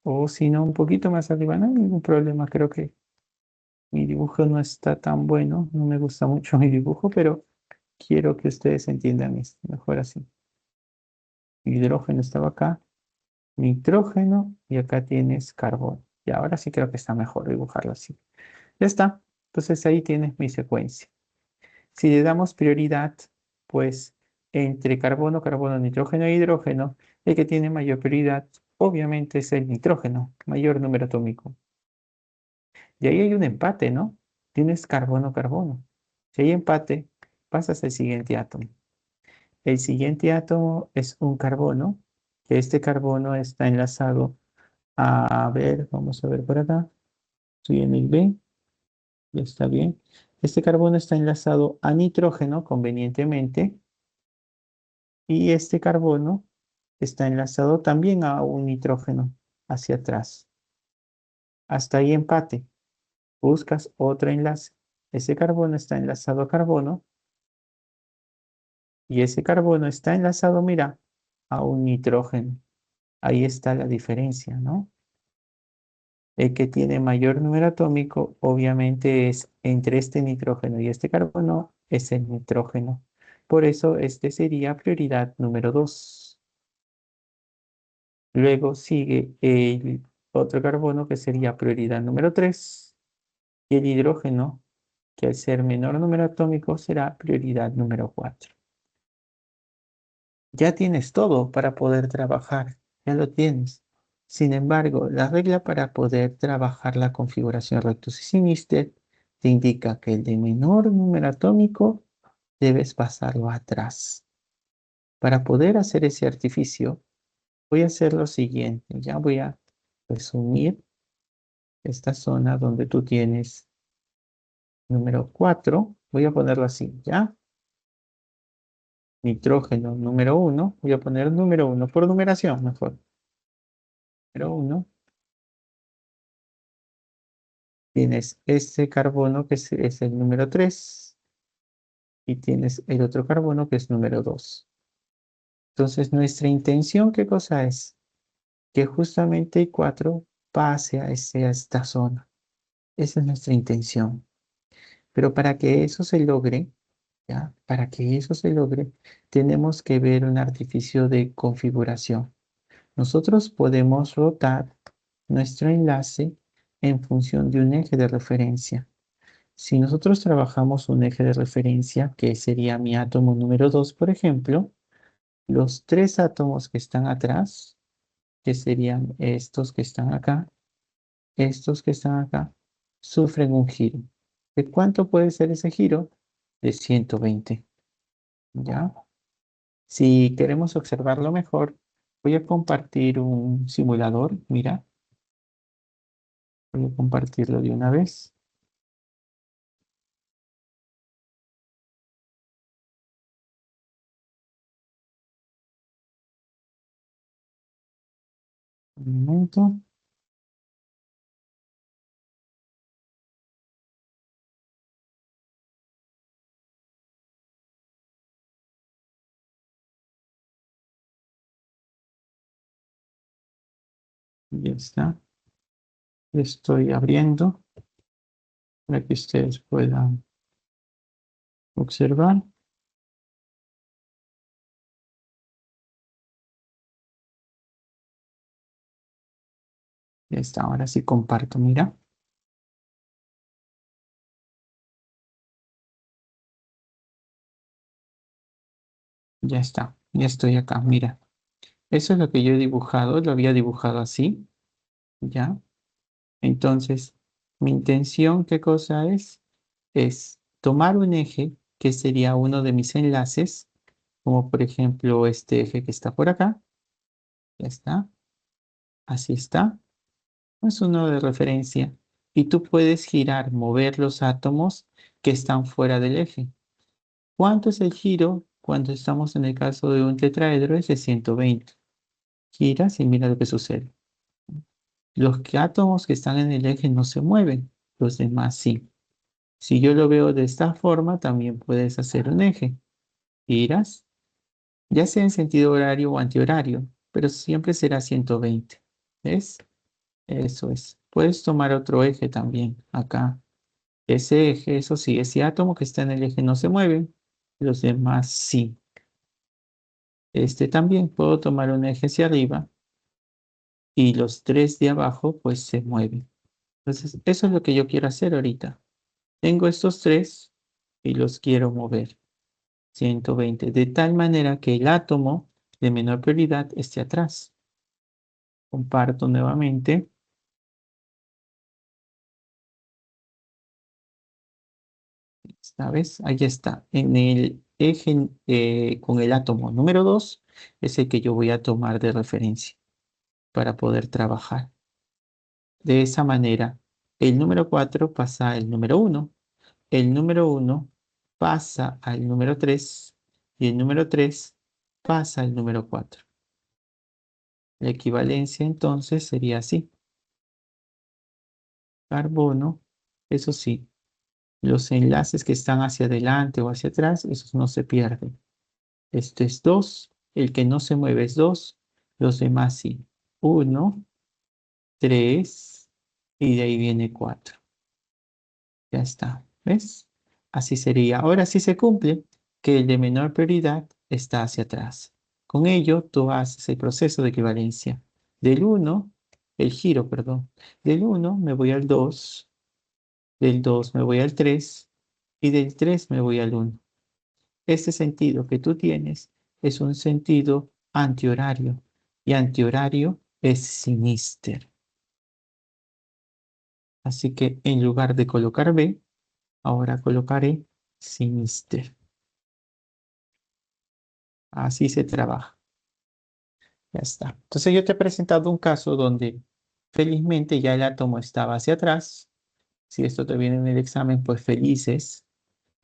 O si no, un poquito más arriba, no hay ningún problema. Creo que mi dibujo no está tan bueno. No me gusta mucho mi dibujo, pero quiero que ustedes entiendan esto. Mejor así. Hidrógeno estaba acá, nitrógeno y acá tienes carbono. Y ahora sí creo que está mejor dibujarlo así. Ya está. Entonces ahí tienes mi secuencia. Si le damos prioridad, pues entre carbono, carbono, nitrógeno e hidrógeno, el que tiene mayor prioridad, obviamente, es el nitrógeno, mayor número atómico. Y ahí hay un empate, ¿no? Tienes carbono, carbono. Si hay empate, pasas al siguiente átomo. El siguiente átomo es un carbono, que este carbono está enlazado a ver, vamos a ver por acá. Estoy en el B, ya está bien. Este carbono está enlazado a nitrógeno convenientemente y este carbono está enlazado también a un nitrógeno hacia atrás. Hasta ahí empate. Buscas otro enlace. Ese carbono está enlazado a carbono y ese carbono está enlazado, mira, a un nitrógeno. Ahí está la diferencia, ¿no? El que tiene mayor número atómico, obviamente, es entre este nitrógeno y este carbono, es el nitrógeno. Por eso este sería prioridad número 2. Luego sigue el otro carbono que sería prioridad número 3 y el hidrógeno, que al ser menor número atómico será prioridad número 4. Ya tienes todo para poder trabajar, ya lo tienes. Sin embargo, la regla para poder trabajar la configuración Rectus y Sinister te indica que el de menor número atómico debes pasarlo atrás. Para poder hacer ese artificio, voy a hacer lo siguiente. Ya voy a resumir esta zona donde tú tienes número 4. Voy a ponerlo así, ¿ya? Nitrógeno número 1. Voy a poner número 1 por numeración, mejor. Número 1. Tienes este carbono que es el número 3 y tienes el otro carbono que es número 2. Entonces, nuestra intención, ¿qué cosa es? Que justamente el 4 pase a esta zona. Esa es nuestra intención. Pero para que eso se logre, ¿ya? Para que eso se logre, tenemos que ver un artificio de configuración. Nosotros podemos rotar nuestro enlace en función de un eje de referencia. Si nosotros trabajamos un eje de referencia, que sería mi átomo número 2, por ejemplo, los tres átomos que están atrás, que serían estos que están acá, estos que están acá, sufren un giro. ¿De cuánto puede ser ese giro? De 120. ¿Ya? Si queremos observarlo mejor, voy a compartir un simulador. Mira, voy a compartirlo de una vez. Un momento. Ya está. Estoy abriendo para que ustedes puedan observar. Ya está, ahora sí comparto, mira. Ya está, ya estoy acá, mira. Eso es lo que yo he dibujado, lo había dibujado así, ¿ya? Entonces, mi intención, ¿qué cosa es? Es tomar un eje que sería uno de mis enlaces, como por ejemplo este eje que está por acá. Ya está, así está. Es uno de referencia. Y tú puedes girar, mover los átomos que están fuera del eje. ¿Cuánto es el giro cuando estamos en el caso de un tetraedro? Es de 120. Giras y mira lo que sucede. Los átomos que están en el eje no se mueven, los demás sí. Si yo lo veo de esta forma, también puedes hacer un eje. Giras, ya sea en sentido horario o antihorario, pero siempre será 120. ¿Ves? Eso es. Puedes tomar otro eje también, acá. Ese eje, eso sí, ese átomo que está en el eje no se mueve, los demás sí. Este también puedo tomar un eje hacia arriba y los 3 de abajo pues se mueven. Entonces, eso es lo que yo quiero hacer ahorita. Tengo estos 3 y los quiero mover. 120, de tal manera que el átomo de menor prioridad esté atrás. Comparto nuevamente. Esta vez, ahí está. En el eje con el átomo número 2 es el que yo voy a tomar de referencia para poder trabajar. De esa manera, el número 4 pasa al número 1, el número 1 pasa al número 3 y el número 3 pasa al número 4. La equivalencia entonces sería así. Carbono, eso sí, los enlaces que están hacia adelante o hacia atrás, esos no se pierden. Esto es 2, el que no se mueve es 2, los demás sí. 1, 3 y de ahí viene 4. Ya está, ¿ves? Así sería. Ahora sí se cumple que el de menor prioridad está hacia atrás. Con ello, tú haces el proceso de equivalencia. Del 1, el giro, perdón. Del 1 me voy al 2, del 2 me voy al 3 y del 3 me voy al 1. Este sentido que tú tienes es un sentido antihorario y antihorario es sinister. Así que en lugar de colocar B, ahora colocaré sinister. Así se trabaja. Ya está. Entonces yo te he presentado un caso donde felizmente ya el átomo estaba hacia atrás. Si esto te viene en el examen, pues felices.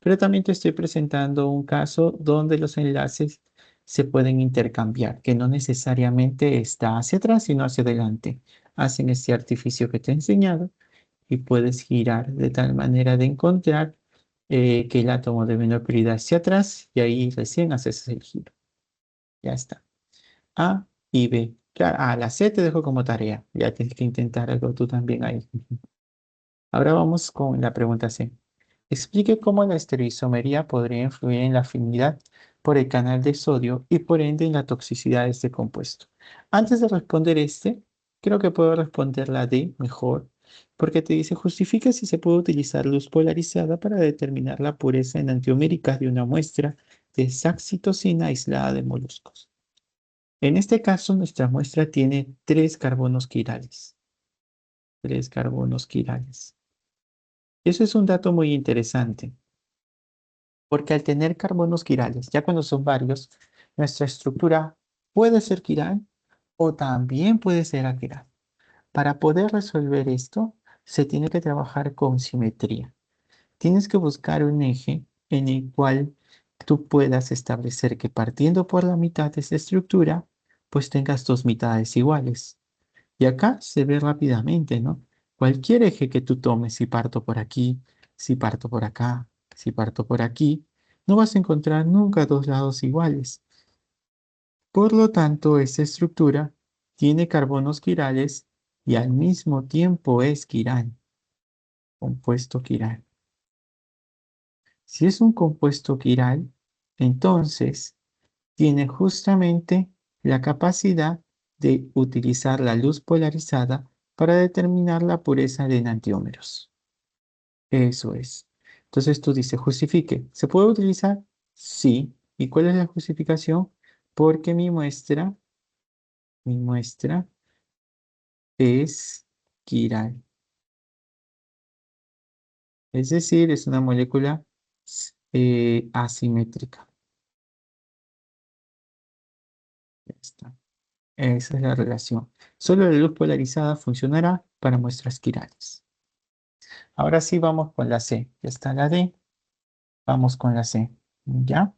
Pero también te estoy presentando un caso donde los enlaces se pueden intercambiar, que no necesariamente está hacia atrás, sino hacia adelante. Hacen este artificio que te he enseñado y puedes girar de tal manera de encontrar que el átomo de menor prioridad hacia atrás y ahí recién haces el giro. Ya está. A y B. Claro, la C te dejo como tarea. Ya tienes que intentar algo tú también ahí. Ahora vamos con la pregunta C. Explique cómo la estereoisomería podría influir en la afinidad por el canal de sodio y por ende en la toxicidad de este compuesto. Antes de responder este, creo que puedo responder la D mejor, porque te dice justifica si se puede utilizar luz polarizada para determinar la pureza enantiomérica de una muestra de saxitocina aislada de moluscos. En este caso, nuestra muestra tiene 3 carbonos quirales. 3 carbonos quirales. Eso es un dato muy interesante, porque al tener carbonos quirales, ya cuando son varios, nuestra estructura puede ser quiral o también puede ser aquiral. Para poder resolver esto, se tiene que trabajar con simetría. Tienes que buscar un eje en el cual tú puedas establecer que partiendo por la mitad de esa estructura, pues tengas 2 mitades iguales. Y acá se ve rápidamente, ¿no? Cualquier eje que tú tomes, si parto por aquí, si parto por acá, si parto por aquí, no vas a encontrar nunca 2 lados iguales. Por lo tanto, esta estructura tiene carbonos quirales y al mismo tiempo es quiral, compuesto quiral. Si es un compuesto quiral, entonces tiene justamente la capacidad de utilizar la luz polarizada para determinar la pureza de enantiómeros. Eso es. Entonces tú dices, justifique. ¿Se puede utilizar? Sí. ¿Y cuál es la justificación? Porque mi muestra es quiral. Es decir, es una molécula asimétrica. Ya está. Esa es la relación. Solo la luz polarizada funcionará para muestras quirales. Ahora sí vamos con la C. Ya está la D. Vamos con la C. ¿Ya?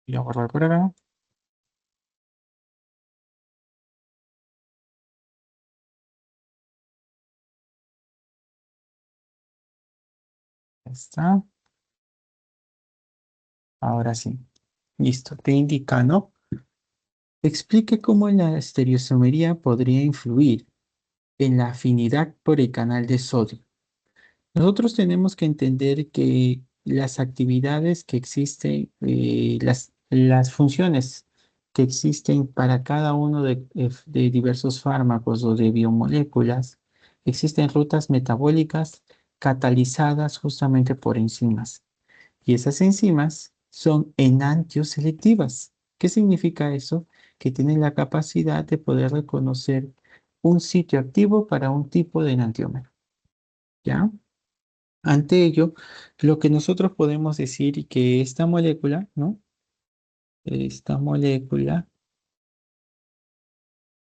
Voy a borrar por acá. Ya está. Ahora sí. Listo. Te indica, ¿no? Explique cómo la estereoisomería podría influir en la afinidad por el canal de sodio. Nosotros tenemos que entender que las actividades que existen, las funciones que existen para cada uno de diversos fármacos o de biomoléculas, existen rutas metabólicas catalizadas justamente por enzimas. Y esas enzimas son enantioselectivas. ¿Qué significa eso? Que tienen la capacidad de poder reconocer un sitio activo para un tipo de enantiómero. ¿Ya? Ante ello, lo que nosotros podemos decir que esta molécula, ¿no? Esta molécula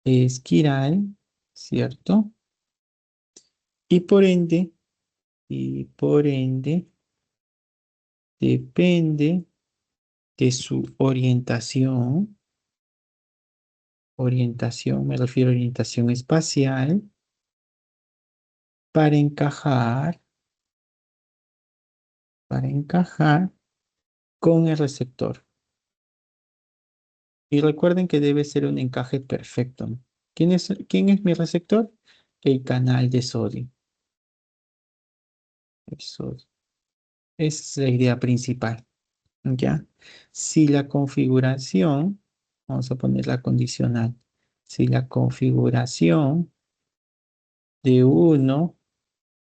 es quiral, ¿cierto? Y por ende, y por ende, depende de su orientación, me refiero a orientación espacial, para encajar con el receptor. Y recuerden que debe ser un encaje perfecto, ¿no? ¿Quién es mi receptor? El canal de sodio. El sodio. Esa es la idea principal, ¿ya? Si la configuración, vamos a poner la condicional, si la configuración de uno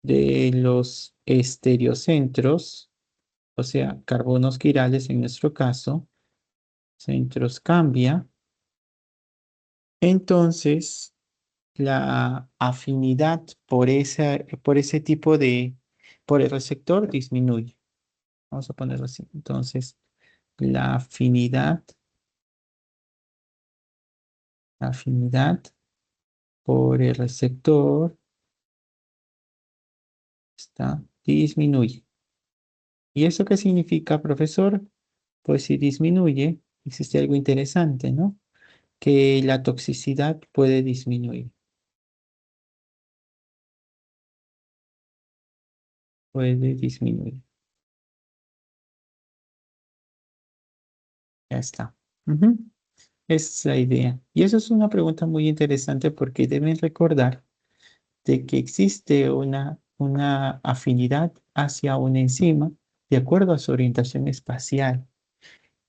de los estereocentros, o sea, carbonos quirales en nuestro caso, centros cambia, entonces la afinidad por ese tipo por el receptor disminuye. Vamos a ponerlo así. Entonces, la afinidad por el receptor disminuye. ¿Y eso qué significa, profesor? Pues si disminuye, existe algo interesante, ¿no? Que la toxicidad puede disminuir. Puede disminuir. Ya está. Ujú. Esa es la idea. Y eso es una pregunta muy interesante porque deben recordar de que existe una afinidad hacia una enzima de acuerdo a su orientación espacial.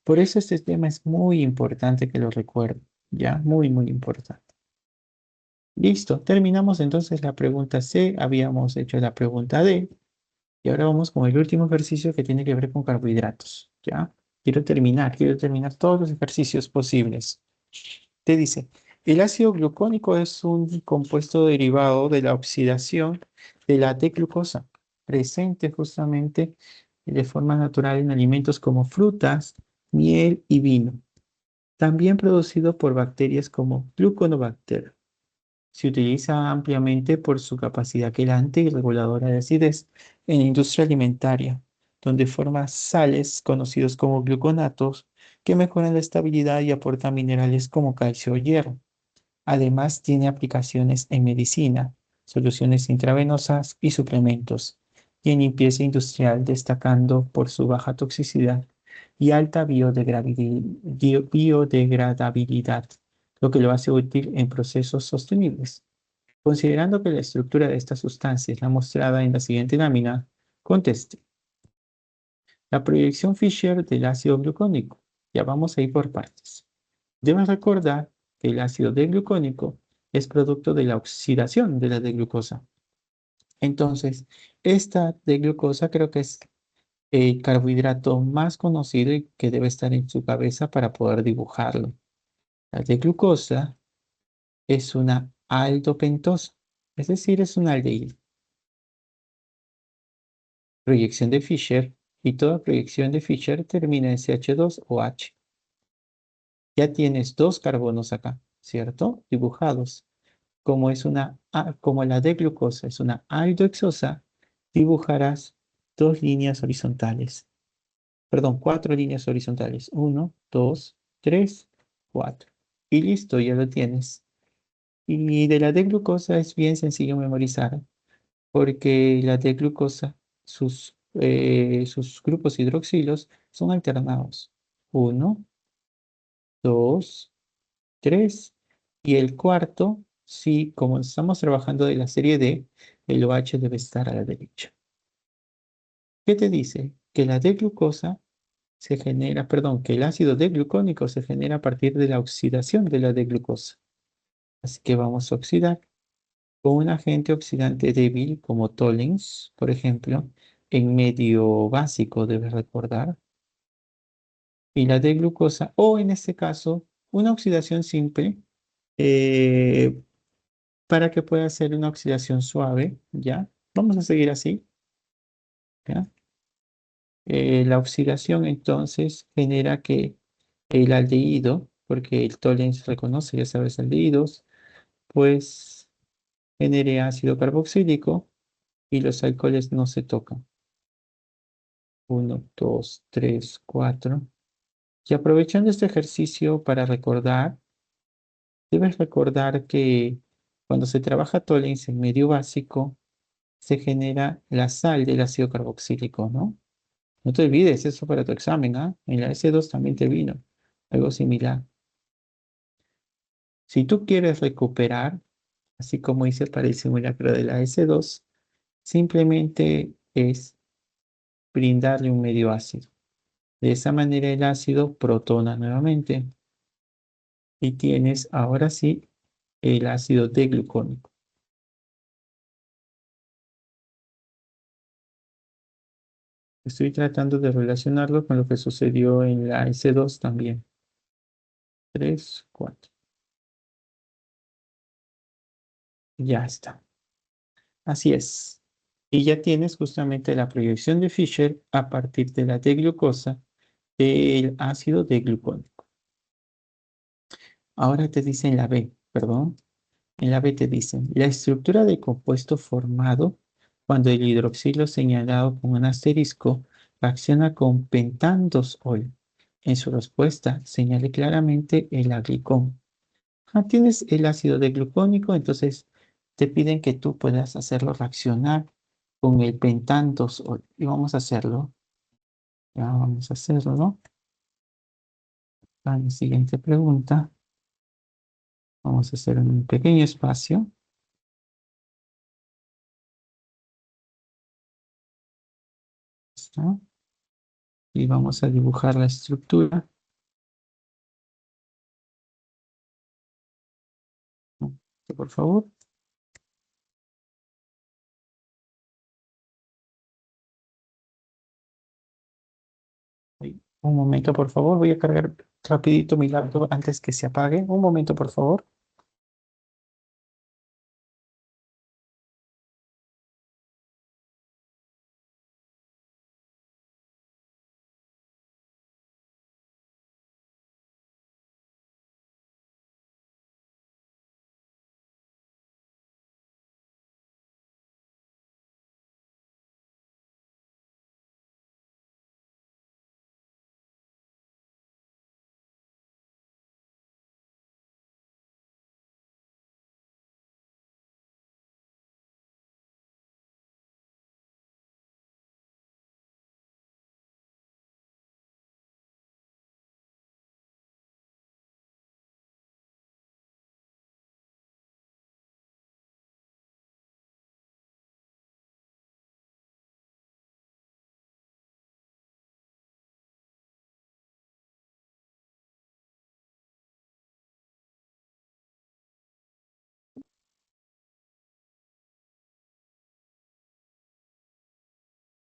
Por eso este tema es muy importante que lo recuerden, ¿ya? Muy, muy importante. Listo, terminamos entonces la pregunta C, habíamos hecho la pregunta D y ahora vamos con el último ejercicio que tiene que ver con carbohidratos, ¿ya? Quiero terminar todos los ejercicios posibles. Te dice, el ácido glucónico es un compuesto derivado de la oxidación de la D-glucosa, presente justamente de forma natural en alimentos como frutas, miel y vino. También producido por bacterias como Gluconobacter. Se utiliza ampliamente por su capacidad quelante y reguladora de acidez en la industria alimentaria, donde forma sales conocidos como gluconatos que mejoran la estabilidad y aportan minerales como calcio o hierro. Además, tiene aplicaciones en medicina, soluciones intravenosas y suplementos, y en limpieza industrial, destacando por su baja toxicidad y alta biodegradabilidad, lo que lo hace útil en procesos sostenibles. Considerando que la estructura de esta sustancia es la mostrada en la siguiente lámina, conteste. La proyección Fisher del ácido glucónico. Ya vamos a ir por partes. Deben recordar que el ácido D-glucónico es producto de la oxidación de la D-glucosa. Entonces, esta D-glucosa creo que es el carbohidrato más conocido y que debe estar en su cabeza para poder dibujarlo. La D-glucosa es una aldopentosa, es decir, es una aldehído. Proyección de Fisher, y toda proyección de Fisher termina en CH2 o H. Ya tienes dos carbonos acá, ¿cierto? Dibujados. Como la de glucosa es una aldohexosa, dibujarás dos líneas horizontales. Perdón, cuatro líneas horizontales. Uno, dos, tres, cuatro. Y listo, ya lo tienes. Y de la D-glucosa es bien sencillo memorizar, porque la D-glucosa, sus grupos hidroxilos son alternados. Uno, dos, tres. Y el cuarto, sí, como estamos trabajando de la serie D, el OH debe estar a la derecha. ¿Qué te dice? Que la D-glucosa se genera, perdón, que el ácido D-glucónico se genera a partir de la oxidación de la D-glucosa. Así que vamos a oxidar con un agente oxidante débil como Tollens, por ejemplo, en medio básico, debes recordar, y la D-glucosa, o en este caso, una oxidación simple eh, para que pueda ser una oxidación suave, ¿ya? Vamos a seguir así, ¿ya? La oxidación entonces genera que el aldehído, porque el Tollens reconoce, ya sabes, aldehídos, pues genere ácido carboxílico y los alcoholes no se tocan. Uno, dos, tres, cuatro. Y aprovechando este ejercicio para recordar, debes recordar que cuando se trabaja Tollens en medio básico, se genera la sal del ácido carboxílico, ¿no? No te olvides eso para tu examen, ¿ah? En la S2 también te vino algo similar. Si tú quieres recuperar, así como hice para el simulacro de la S2, simplemente es brindarle un medio ácido. De esa manera el ácido protona nuevamente y tienes ahora sí el ácido D-glucónico. Estoy tratando de relacionarlo con lo que sucedió en la S2 también. 3, 4. Ya está. Así es. Y ya tienes justamente la proyección de Fisher a partir de la D-glucosa del ácido D-glucónico. Ahora te dicen la B, perdón. En la B te dicen la estructura del compuesto formado cuando el hidroxilo señalado con un asterisco reacciona con pentandosol. En su respuesta señale claramente el aglicón. Ah, tienes el ácido D-glucónico, entonces te piden que tú puedas hacerlo reaccionar con el pentandosol. Y vamos a hacerlo. Ya vamos a hacerlo, ¿no? La siguiente pregunta. Vamos a hacer un pequeño espacio. ¿Está? Y vamos a dibujar la estructura. Por favor. Ay, un momento, por favor. Voy a cargar rapidito mi laptop antes que se apague. Un momento, por favor.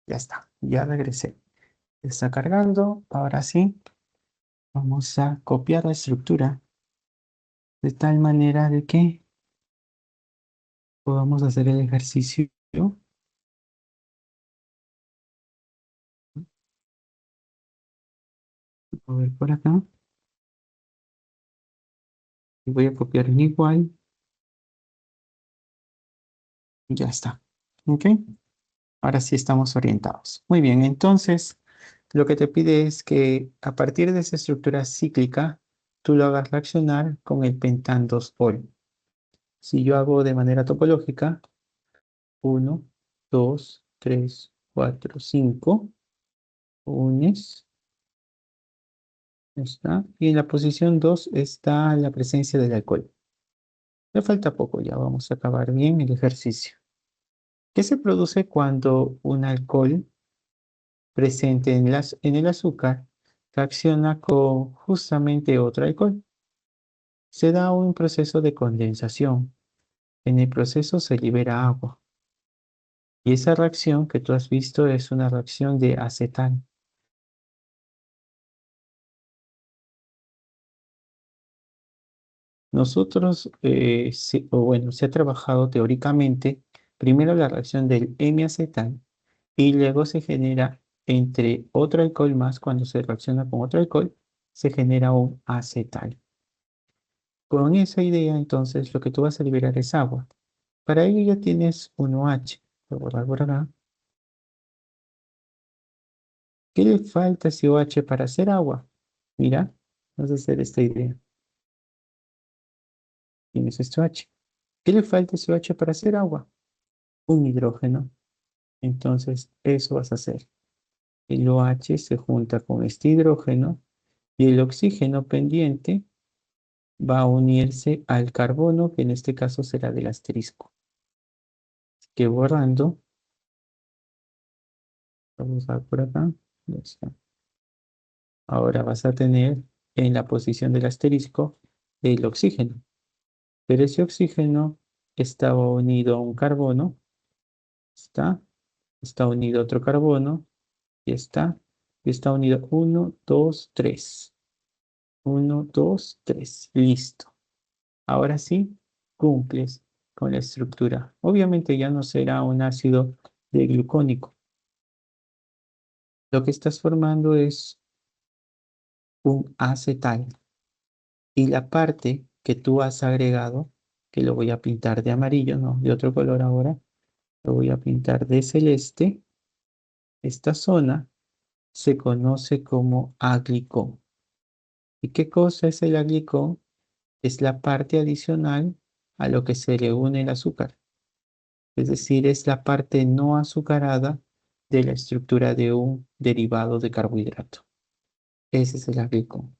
Ya está. Ya regresé. Está cargando. Ahora sí. Vamos a copiar la estructura de tal manera de que podamos hacer el ejercicio. A ver por acá. Y voy a copiar en igual. Ya está. ¿Ok? Ahora sí estamos orientados. Muy bien, entonces lo que te pide es que a partir de esa estructura cíclica, tú lo hagas reaccionar con el pentandosol. Si yo hago de manera topológica, uno, 2, 3, 4, 5, unes, está, y en la posición 2 está la presencia del alcohol. Ya falta poco, ya vamos a acabar bien el ejercicio. ¿Qué se produce cuando un alcohol presente en el azúcar reacciona con justamente otro alcohol. Se da un proceso de condensación. En el proceso se libera agua. Y esa reacción que tú has visto es una reacción de acetal. Nosotros, o bueno, se ha trabajado teóricamente primero la reacción del hemiacetal y luego se genera entre otro alcohol más, cuando se reacciona con otro alcohol, se genera un acetal. Con esa idea, entonces, lo que tú vas a liberar es agua. Para ello ya tienes un OH. Voy a borrar por acá. ¿Qué le falta a ese OH para hacer agua? Mira, vamos a hacer esta idea. Tienes este OH. ¿Qué le falta a ese OH para hacer agua? Un hidrógeno. Entonces, eso vas a hacer. El OH se junta con este hidrógeno y el oxígeno pendiente va a unirse al carbono, que en este caso será del asterisco. Así que borrando, vamos a ver por acá. Ya está. Ahora vas a tener en la posición del asterisco el oxígeno. Pero ese oxígeno estaba unido a un carbono. Está. Está unido a otro carbono. Y está. Y está unido 1, 2, 3. 1, 2, 3. Listo. Ahora sí, cumples con la estructura. Obviamente ya no será un ácido de glucónico. Lo que estás formando es un acetal. Y la parte que tú has agregado, que lo voy a pintar de amarillo, no, de otro color ahora, lo voy a pintar de celeste. Esta zona se conoce como aglicón. ¿Y qué cosa es el aglicón? Es la parte adicional a lo que se le une el azúcar. Es decir, es la parte no azucarada de la estructura de un derivado de carbohidrato. Ese es el aglicón.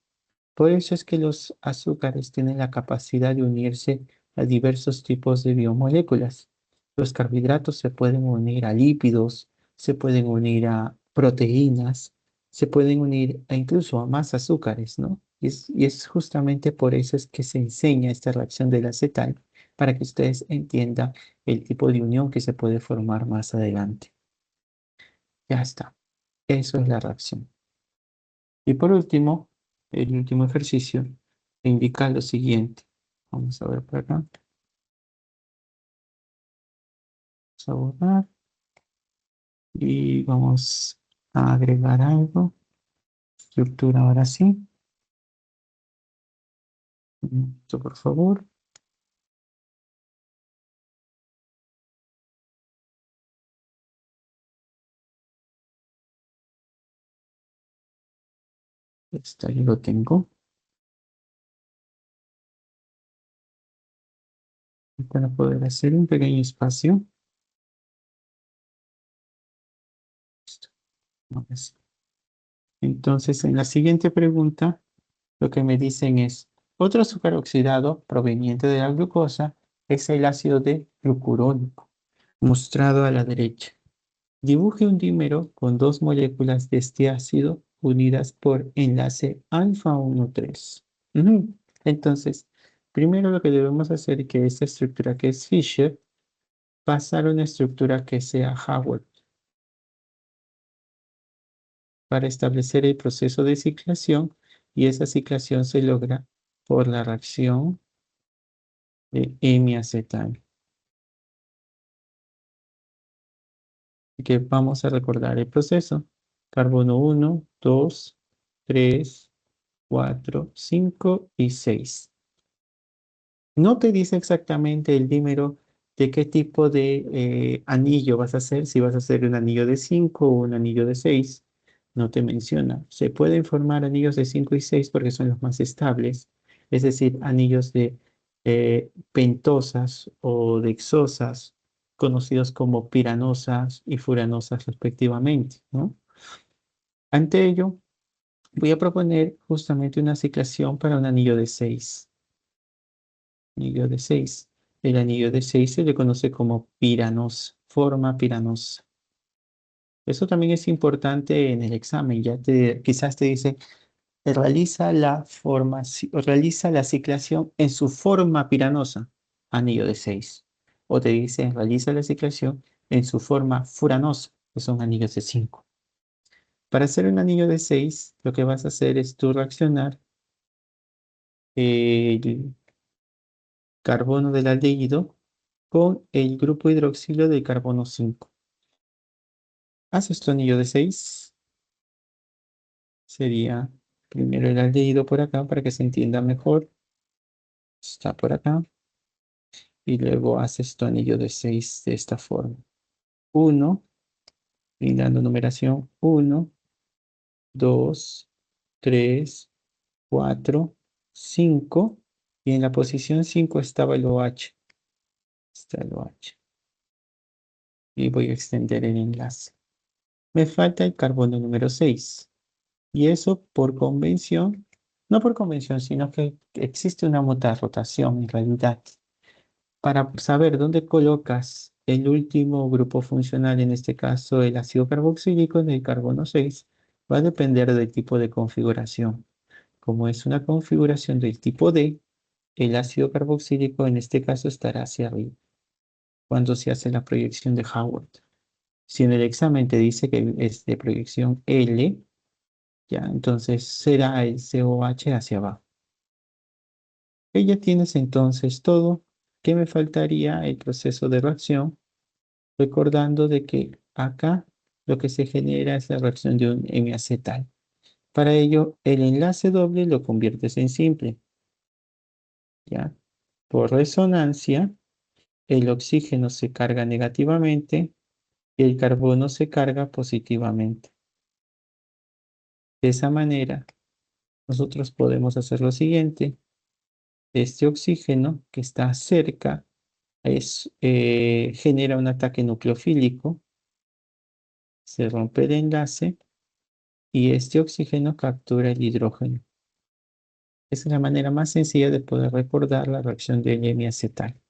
Por eso es que los azúcares tienen la capacidad de unirse a diversos tipos de biomoléculas. Los carbohidratos se pueden unir a lípidos, se pueden unir a proteínas, se pueden unir a incluso a más azúcares, ¿no? Y es justamente por eso es que se enseña esta reacción del acetal, para que ustedes entiendan el tipo de unión que se puede formar más adelante. Ya está. Eso es la reacción. Y por último, el último ejercicio indica lo siguiente. Vamos a ver por acá. Vamos a borrar y vamos a agregar algo. Estructura ahora sí. Un momento, por favor. Esta ya lo tengo. Para poder hacer un pequeño espacio. Listo. Ahora sí. Entonces, en la siguiente pregunta, lo que me dicen es, otro azúcar oxidado proveniente de la glucosa es el ácido de glucurónico, mostrado a la derecha. Dibuje un dímero con dos moléculas de este ácido unidas por enlace alfa 1,3. Entonces, primero lo que debemos hacer es que esta estructura que es Fischer, pasar a una estructura que sea Haworth para establecer el proceso de ciclación, y esa ciclación se logra por la reacción de hemiacetal. Así que vamos a recordar el proceso. Carbono 1, 2, 3, 4, 5 y 6. No te dice exactamente el dímero de qué tipo de anillo vas a hacer, si vas a hacer un anillo de 5 o un anillo de 6. No te menciona. Se pueden formar anillos de 5 y 6 porque son los más estables, es decir, anillos de pentosas o dexosas, conocidos como piranosas y furanosas respectivamente, ¿no? Ante ello, voy a proponer justamente una ciclación para un anillo de 6. Anillo de 6. El anillo de 6 se le conoce como piranosa, forma piranosa. Eso también es importante en el examen. Quizás te dice, realiza la ciclación en su forma piranosa, anillo de 6. O te dice, realiza la ciclación en su forma furanosa, que son anillos de 5. Para hacer un anillo de 6, lo que vas a hacer es tú reaccionar el carbono del aldehído con el grupo hidroxilo del carbono 5. Haces tu anillo de 6, sería primero el aldehído por acá para que se entienda mejor. Está por acá. Y luego haces tu anillo de 6 de esta forma. 1, brindando numeración 1, 2, 3, 4, 5. Y en la posición 5 estaba el OH. Está el OH. Y voy a extender el enlace. Me falta el carbono número 6. Y eso por convención, no por convención, sino que existe una rotación en realidad. Para saber dónde colocas el último grupo funcional, en este caso el ácido carboxílico en el carbono 6, va a depender del tipo de configuración. Como es una configuración del tipo D, el ácido carboxílico en este caso estará hacia arriba, cuando se hace la proyección de Howard. Si en el examen te dice que es de proyección L, ya, entonces será el COH hacia abajo. Ya tienes entonces todo. ¿Qué me faltaría? El proceso de reacción, recordando de que acá lo que se genera es la reacción de un hemiacetal. Para ello, el enlace doble lo conviertes en simple, ¿ya? Por resonancia, el oxígeno se carga negativamente y el carbono se carga positivamente. De esa manera, nosotros podemos hacer lo siguiente. Este oxígeno que está cerca genera un ataque nucleofílico, se rompe el enlace y este oxígeno captura el hidrógeno. Esa es la manera más sencilla de poder recordar la reacción de hemiacetal.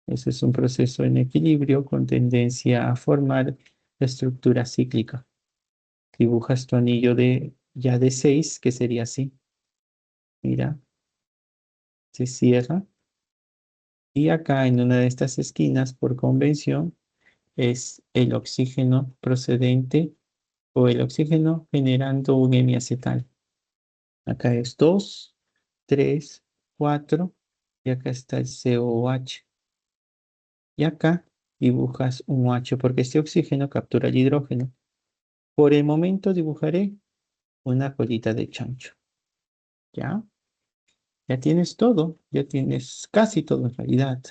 Ese es un proceso en equilibrio con tendencia a formar la estructura cíclica. Dibujas tu anillo ya de 6, que sería así. Mira, se cierra. Y acá en una de estas esquinas, por convención, es el oxígeno procedente o el oxígeno generando un hemiacetal. Acá es 2, 3, 4 y acá está el COH. Y acá dibujas un OH porque este oxígeno captura el hidrógeno. Por el momento dibujaré una colita de chancho. ¿Ya? Ya tienes todo, ya tienes casi todo en realidad,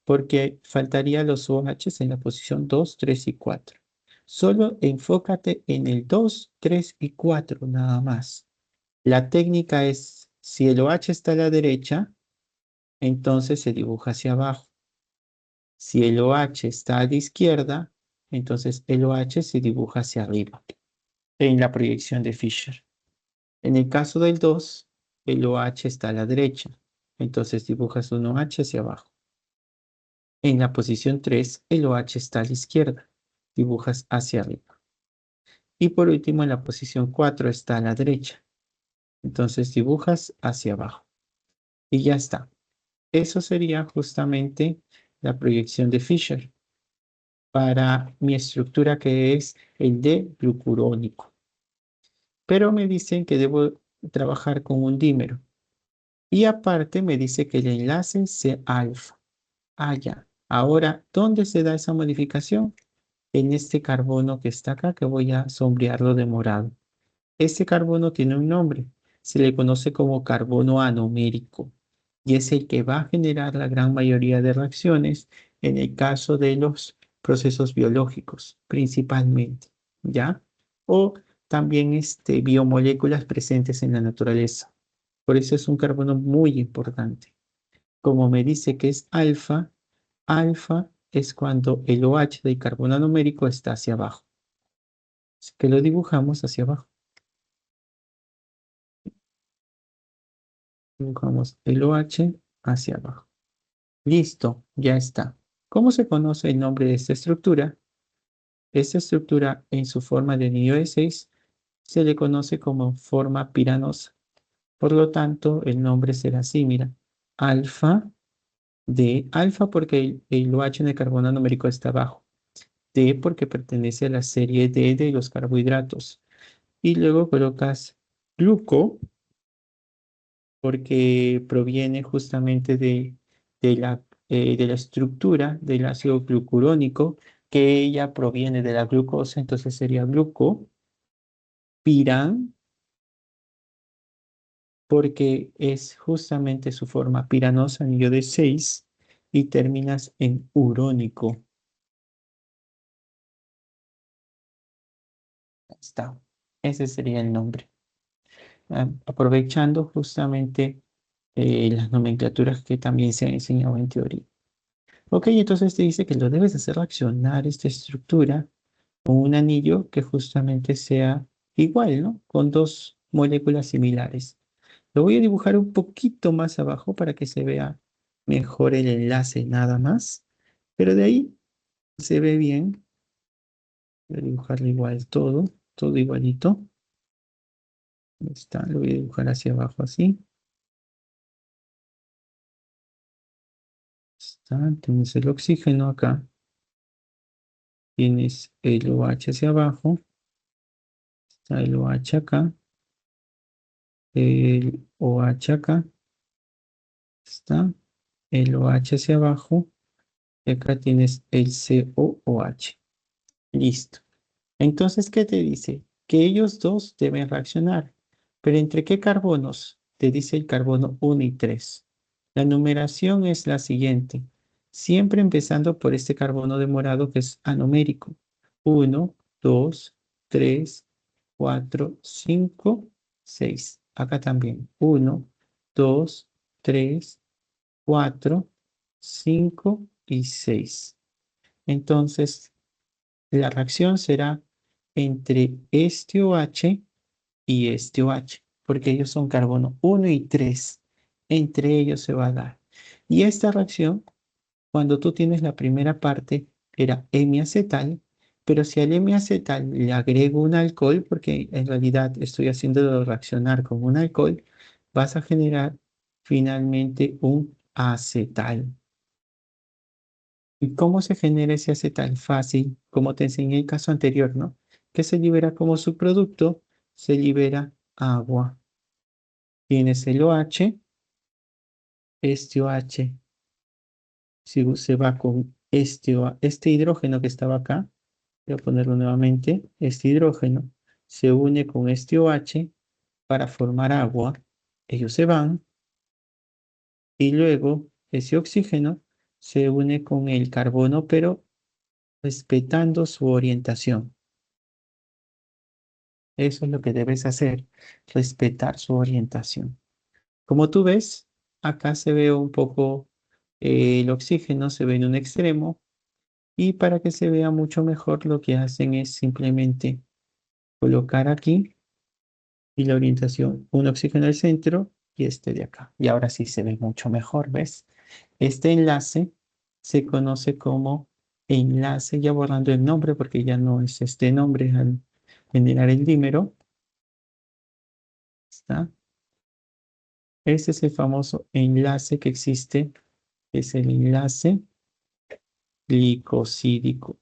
porque faltarían los OHs en la posición 2, 3 y 4. Solo enfócate en el 2, 3 y 4 nada más. La técnica es, si el OH está a la derecha, entonces se dibuja hacia abajo. Si el OH está a la izquierda, entonces el OH se dibuja hacia arriba, en la proyección de Fisher. En el caso del 2, el OH está a la derecha, entonces dibujas un OH hacia abajo. En la posición 3, el OH está a la izquierda, dibujas hacia arriba. Y por último, en la posición 4 está a la derecha, entonces dibujas hacia abajo. Y ya está. Eso sería justamente la proyección de Fisher para mi estructura, que es el de glucurónico. Pero me dicen que debo trabajar con un dímero. Y aparte me dice que el enlace sea alfa. Ah, ya. Ahora, ¿dónde se da esa modificación? En este carbono que está acá, que voy a sombrearlo de morado. Este carbono tiene un nombre. Se le conoce como carbono anomérico. Y es el que va a generar la gran mayoría de reacciones en el caso de los procesos biológicos, principalmente. ¿Ya? O también biomoléculas presentes en la naturaleza. Por eso es un carbono muy importante. Como me dice que es alfa, alfa es cuando el OH del carbono anomérico está hacia abajo. Así que lo dibujamos hacia abajo. Dibujamos el OH hacia abajo. Listo, ya está. ¿Cómo se conoce el nombre de esta estructura? Esta estructura en su forma de anillo de 6 se le conoce como forma piranosa. Por lo tanto, el nombre será así, mira, alfa de alfa porque el OH en el carbono numérico está abajo. D porque pertenece a la serie D de los carbohidratos. Y luego colocas gluco porque proviene justamente de la estructura del ácido glucurónico, que ella proviene de la glucosa, entonces sería gluco, piran, porque es justamente su forma piranosa, anillo de 6, y terminas en urónico. Ahí está. Ese sería el nombre. Aprovechando justamente las nomenclaturas que también se han enseñado en teoría. Ok, entonces te dice que lo debes hacer reaccionar esta estructura con un anillo que justamente sea igual, ¿no? Con dos moléculas similares. Lo voy a dibujar un poquito más abajo para que se vea mejor el enlace nada más, pero de ahí se ve bien. Voy a dibujarlo igual todo igualito. Ahí está, lo voy a dibujar hacia abajo así. Está, tienes el oxígeno acá, tienes el OH hacia abajo, está el OH acá, el OH acá, está el OH hacia abajo, y acá tienes el COOH. Listo. Entonces, ¿qué te dice? Que ellos dos deben reaccionar. ¿Pero entre qué carbonos? Te dice el carbono 1 y 3. La numeración es la siguiente. Siempre empezando por este carbono de morado que es anomérico. 1, 2, 3, 4, 5, 6. Acá también. 1, 2, 3, 4, 5 y 6. Entonces, la reacción será entre este OH y este OH, porque ellos son carbono 1 y 3. Entre ellos se va a dar. Y esta reacción, cuando tú tienes la primera parte, era hemiacetal, pero si al hemiacetal le agrego un alcohol, porque en realidad estoy haciéndolo reaccionar con un alcohol, vas a generar finalmente un acetal. ¿Y cómo se genera ese acetal? Fácil, como te enseñé en el caso anterior, ¿no? Que se libera como subproducto, se libera agua. Tienes el OH, este OH si se va con este hidrógeno que estaba acá, voy a ponerlo nuevamente, este hidrógeno se une con este OH para formar agua, ellos se van y luego ese oxígeno se une con el carbono, pero respetando su orientación. Eso es lo que debes hacer, respetar su orientación. Como tú ves, acá se ve un poco el oxígeno, se ve en un extremo y para que se vea mucho mejor lo que hacen es simplemente colocar aquí y la orientación, un oxígeno al centro y este de acá. Y ahora sí se ve mucho mejor, ¿ves? Este enlace se conoce como enlace, ya borrando el nombre porque ya no es este nombre al generar el dímero. ¿Está? Este es el famoso enlace que existe, es el enlace glicosídico.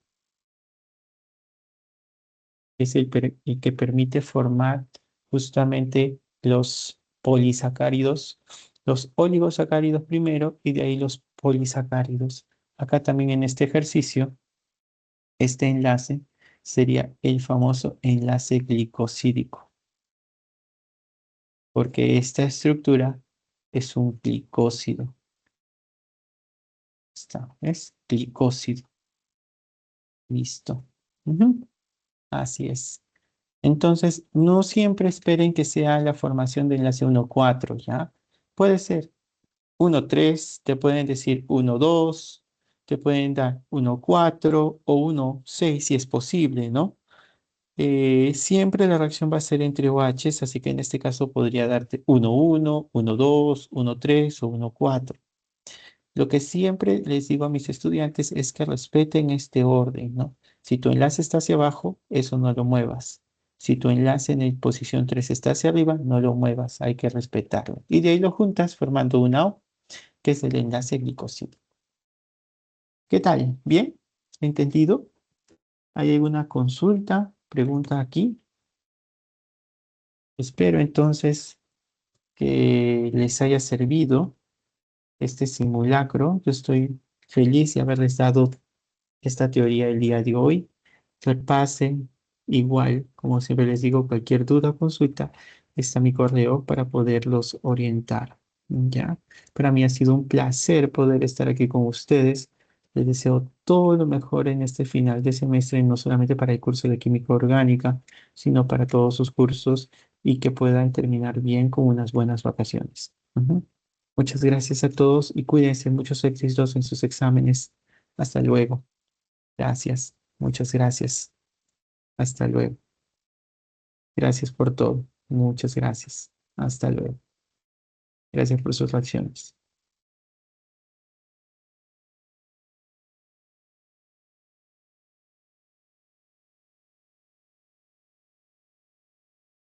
Es el que permite formar justamente los polisacáridos, los oligosacáridos primero y de ahí los polisacáridos. Acá también en este ejercicio, este enlace sería el famoso enlace glicosídico, porque esta estructura es un glicósido. Está, es glicósido. Listo. Ujú. Así es. Entonces, no siempre esperen que sea la formación de enlace 1,4, ¿ya? Puede ser 1,3, te pueden decir 1,2, te pueden dar 1,4 o 1,6 si es posible, ¿no? Siempre la reacción va a ser entre OHs, así que en este caso podría darte 1,1, 1,2, 1,3 o 1,4. Lo que siempre les digo a mis estudiantes es que respeten este orden, ¿no? Si tu enlace está hacia abajo, eso no lo muevas. Si tu enlace en el posición 3 está hacia arriba, no lo muevas, hay que respetarlo. Y de ahí lo juntas formando una O, que es el enlace glicosídeo. ¿Qué tal? ¿Bien? ¿Entendido? ¿Hay alguna consulta? ¿Pregunta aquí? Espero entonces que les haya servido este simulacro. Yo estoy feliz de haberles dado esta teoría el día de hoy. Repasen igual, como siempre les digo, cualquier duda o consulta, está mi correo para poderlos orientar. ¿Ya? Para mí ha sido un placer poder estar aquí con ustedes. Les deseo todo lo mejor en este final de semestre, no solamente para el curso de química orgánica, sino para todos sus cursos y que puedan terminar bien con unas buenas vacaciones. Ujú. Muchas gracias a todos y cuídense, muchos éxitos en sus exámenes. Hasta luego. Gracias, muchas gracias. Hasta luego. Gracias por todo. Muchas gracias. Hasta luego. Gracias por sus acciones.